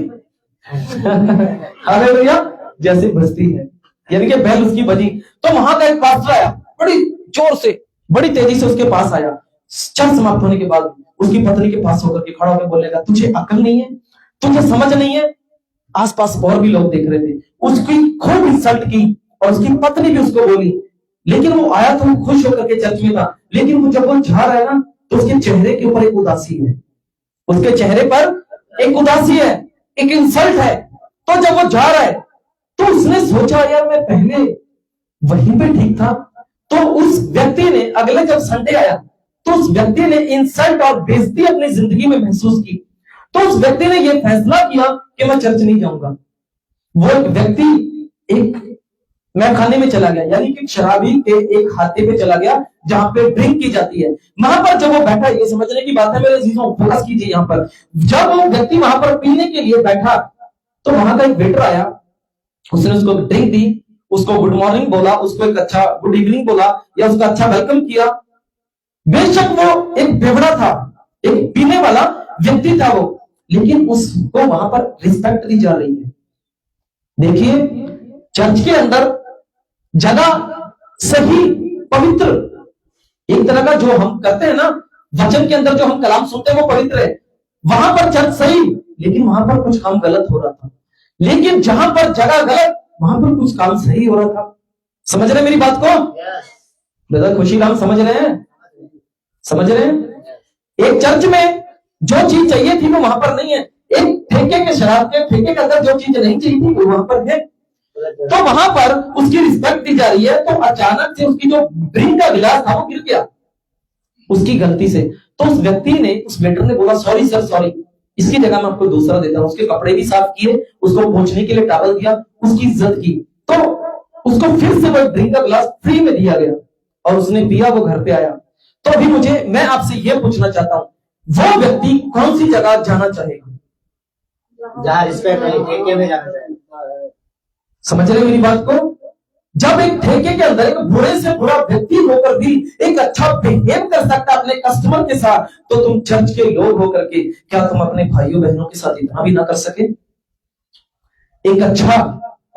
हालेलुया। जैसे बजती है, यानी कि बेल उसकी बजी। तो वहां का एक पास्टर आया, बड़ी जोर से, बड़ी तेजी से उसके पास आया। चर्च समाप्त होने के बाद उसकी पत्नी के पास होकर के खड़ा होकर बोलने लगा, तुझे अकल नहीं है? तुझे समझ नहीं है? आसपास और भी लोग देख रहे थे। उसकी खूब इंसल्ट की और उसकी पत्नी भी उसको बोली। लेकिन वो आया तो खुश होकर के चर्च में था, लेकिन वो जब वो जा रहा है ना, तो उसके चेहरे के ऊपर एक उदासी है। उसके चेहरे पर एक उदासी है, एक इंसल्ट है। तो जब वो जा रहा है तो उसने सोचा, यार मैं पहले वहीं पे ठीक था। तो उस व्यक्ति ने, अगले जब संडे आया, तो उस व्यक्ति ने इंसल्ट और बेइज्जती अपनी जिंदगी में महसूस की। तो उस व्यक्ति ने यह फैसला किया कि मैं चर्च नहीं जाऊंगा। वो एक व्यक्ति एक मैं खाने में चला गया, यानी कि शराबी के एक खाते पे चला गया जहां पे ड्रिंक की जाती है। वहां पर जब वो बैठा, ये समझने की बात है मेरे अजीजों, फोकस कीजिए यहाँ पर। जब वो व्यक्ति वहां पर पीने के लिए बैठा तो वहां का एक वेटर आया, उसने उसको ड्रिंक दी, उसको गुड मॉर्निंग बोला, उसको एक अच्छा गुड इवनिंग बोला या उसका अच्छा वेलकम किया। बेशक वो एक बेवड़ा था, एक पीने वाला व्यक्ति था वो, लेकिन उसको वहां पर रिस्पेक्ट दी जा रही है। देखिए, चर्च के अंदर जगह सही पवित्र, एक तरह का जो हम करते हैं ना, वचन के अंदर जो हम कलाम सुनते हैं वो पवित्र है, वहां पर चर्च सही, लेकिन वहां पर कुछ काम गलत हो रहा था। लेकिन जहां पर जगह गलत, वहां पर कुछ काम सही हो रहा था। समझ रहे हैं मेरी बात को? ब्रदर खुशी राम समझ रहे हैं? समझ रहे हैं? एक चर्च में जो चीज चाहिए थी वो वहां पर नहीं है, एक ठेके के शराब के ठेके के अंदर जो चीज नहीं चाहिए थी वो वहां पर है, तो वहां पर उसकी रिस्पेक्ट दी जा रही है। तो अचानक से उसकी जो ड्रिंक का गिलास था वो गिर गया उसकी गलती से। तो उस व्यक्ति ने, उस वेटर ने बोला सॉरी सर सॉरी, इसकी जगह मैं आपको दूसरा देता हूं। उसके कपड़े भी साफ किए, उसको पोंछने के लिए टॉवल दिया, उसकी इज्जत की, तो उसको फिर से वो ड्रिंक का गिलास फ्री में दिया गया और उसने पिया, वो घर पे आया। तो अभी मैं आपसे यह पूछना चाहता हूं, वो व्यक्ति कौन सी जगह जाना चाहेगा? जहाँ रिस्पेक्ट है, ठेके में जाना चाहिए। समझ रहे मेरी बात को? जब एक ठेके के अंदर एक बुरे से बुरा व्यक्ति होकर भी एक अच्छा बिहेव कर सकता अपने कस्टमर के साथ, तो तुम चर्च के लोग होकर के क्या तुम अपने भाइयों बहनों के साथ इतना भी ना कर सके? एक अच्छा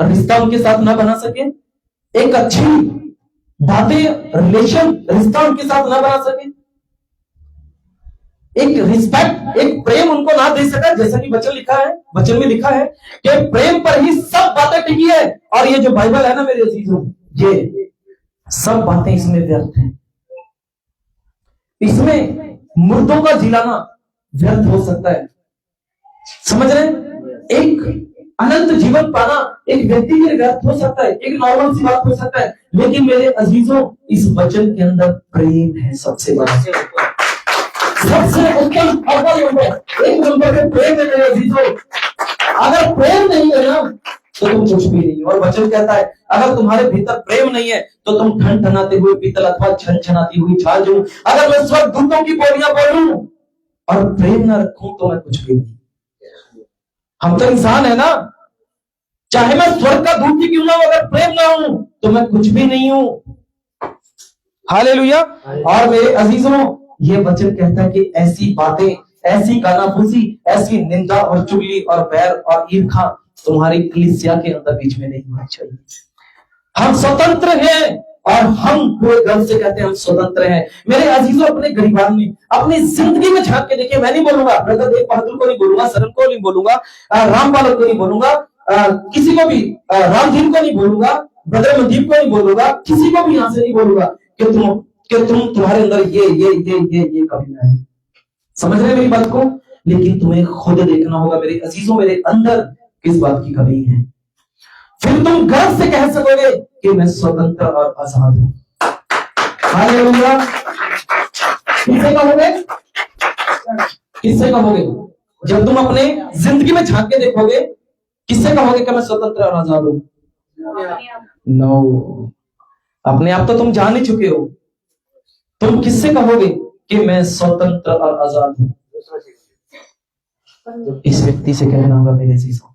रिश्ता उनके साथ ना बना सके? एक अच्छी बातें, रिलेशन, रिश्ता उनके साथ ना बना सके? एक रिस्पेक्ट, एक प्रेम उनको ना दे सका? जैसा कि वचन में लिखा है कि प्रेम पर ही सब बातें टिकी है। और ये जो बाइबल है ना मेरे अजीजों, ये सब बातें इसमें व्यर्थ हैं। इसमें मुर्दों का जिलाना व्यर्थ हो सकता है। समझ रहे हैं? एक अनंत जीवन पाना एक व्यक्ति के लिए व्यर्थ हो सकता है, एक नॉर्मल सी बात हो सकता है, लेकिन मेरे अजीजों इस वचन के अंदर प्रेम है सबसे बड़ा, सबसे उत्तम अव्वल नंबर, एक नंबर पे प्रेम है मेरे अजीजों। अगर प्रेम नहीं है ना तो तुम कुछ भी नहीं। और वचन कहता है अगर तुम्हारे भीतर प्रेम नहीं है तो तुम ठनठनाते हुए पीतल अथवा छनछनाती हुई छाल जो, अगर मैं स्वर्गदूतों की बोलियां बोलूं और प्रेम ना रखूं तो मैं कुछ भी नहीं। हम तो इंसान है ना, चाहे मैं स्वर्ग का दूत ही क्यों ना हूं, अगर प्रेम ना हूं तो मैं कुछ भी नहीं हूं। हालेलुया। और मेरे अजीजों, ये वचन कहता है कि ऐसी बातें, ऐसी कानाफूसी, ऐसी निंदा और चुगली और बैर और ईर्खा तुम्हारी कलीसिया के अंदर बीच में नहीं होनी चाहिए। हम स्वतंत्र हैं और हम पूरे गर्व से कहते हैं हम स्वतंत्र हैं। मेरे अजीजों, अपने गरीबान में, अपनी जिंदगी में झांक के देखिए। मैं नहीं बोलूंगा ब्रदर देव बहादुर को नहीं बोलूंगा, सरन को नहीं बोलूंगा, रामपाल को नहीं बोलूंगा, किसी को भी, रामधीन को नहीं बोलूंगा, ब्रदर मनदीप को नहीं बोलूंगा, किसी को भी यहां से नहीं बोलूंगा कि तुम्हारे अंदर ये कमियां है। समझ रहे मेरी बात को? लेकिन तुम्हें खुद देखना होगा मेरे अजीजों, मेरे अंदर किस बात की कमी है, फिर तुम गर्व से कह सकोगे कि मैं स्वतंत्र और आजाद हूं। हालेलुया। किससे कहोगे? किससे कहोगे? जब तुम अपने जिंदगी में झांक के देखोगे, किससे कहोगे कि मैं स्वतंत्र और आजाद हूं? नो, अपने आप तो तुम जान ही चुके हो। तुम किससे कहोगे कि मैं स्वतंत्र और आजाद हूं? इस व्यक्ति से कहना होगा मेरे अजीजों,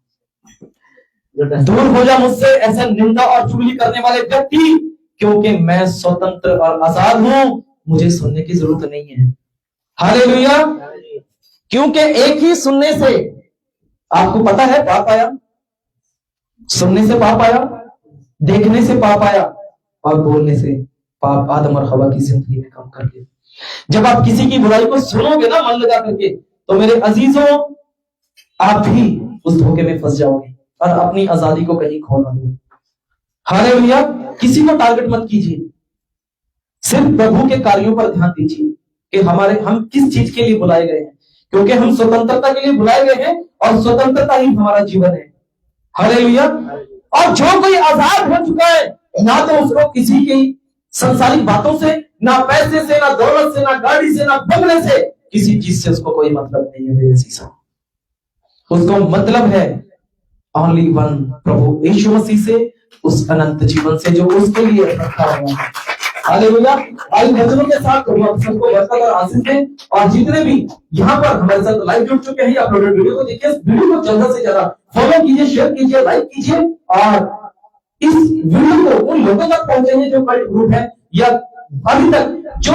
दूर हो जा मुझसे ऐसा निंदा और चुगली करने वाले व्यक्ति, क्योंकि मैं स्वतंत्र और आजाद हूं, मुझे सुनने की जरूरत नहीं है। हालेलुया। क्योंकि एक ही सुनने से, आपको पता है पाप आया, सुनने से पाप आया, देखने से पाप आया और बोलने से पाप आदम और हवा की जिंदगी में काम कर दिया। जब आप किसी की बुराई को सुनोगे ना मन लगा करके, तो मेरे अजीजों आप भी उस धोखे में फंस जाओगे और अपनी आजादी को कहीं खो ना दो। हालेलुया। किसी को टारगेट मत कीजिए, सिर्फ प्रभु के कार्यों पर ध्यान दीजिए कि हम किस चीज के लिए बुलाए गए हैं, क्योंकि हम स्वतंत्रता के लिए बुलाए गए हैं और स्वतंत्रता ही हमारा जीवन है। हालेलुया। और जो कोई आजाद हो चुका है, ना तो उसको किसी की संसारिक बातों से, ना पैसे से, ना दौलत से, ना गाड़ी से, ना बंगले से, किसी चीज से उसको कोई मतलब नहीं है मेरे सीसा। उसको मतलब है ओनली वन, प्रभु यीशु मसीह से, उस अनंत जीवन से जो उसके लिए रखा हुआ है। हालेलुया। आई वचनों के साथ हम आप सबको बरकत और आशीष दें। और जितने भी यहाँ पर हमारे साथ लाइव जुड़ चुके हैं अपलोडेड वीडियो को देखिए, इस वीडियो को ज्यादा से ज्यादा फॉलो कीजिए, शेयर कीजिए, लाइक कीजिए और इस वीडियो को उन लोगों तक पहुंचाइए जो कल्ट ग्रुप है या अभी तक जो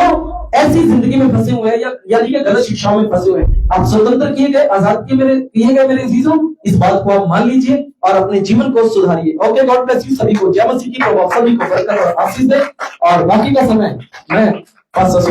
ऐसी जिंदगी में फंसे हुए हैं या यानी कि गलत शिक्षाओं में फंसे हुए हैं। आप स्वतंत्र किए गए, आजाद किए गए मेरे अजीजों, इस बात को आप मान लीजिए और अपने जीवन को सुधारिए। ओके, गॉड ब्लेस यू सभी को। जय मसीह की प्रभु सभी को बरकत और आशीष दे। और बाकी का समय मैं पास्टर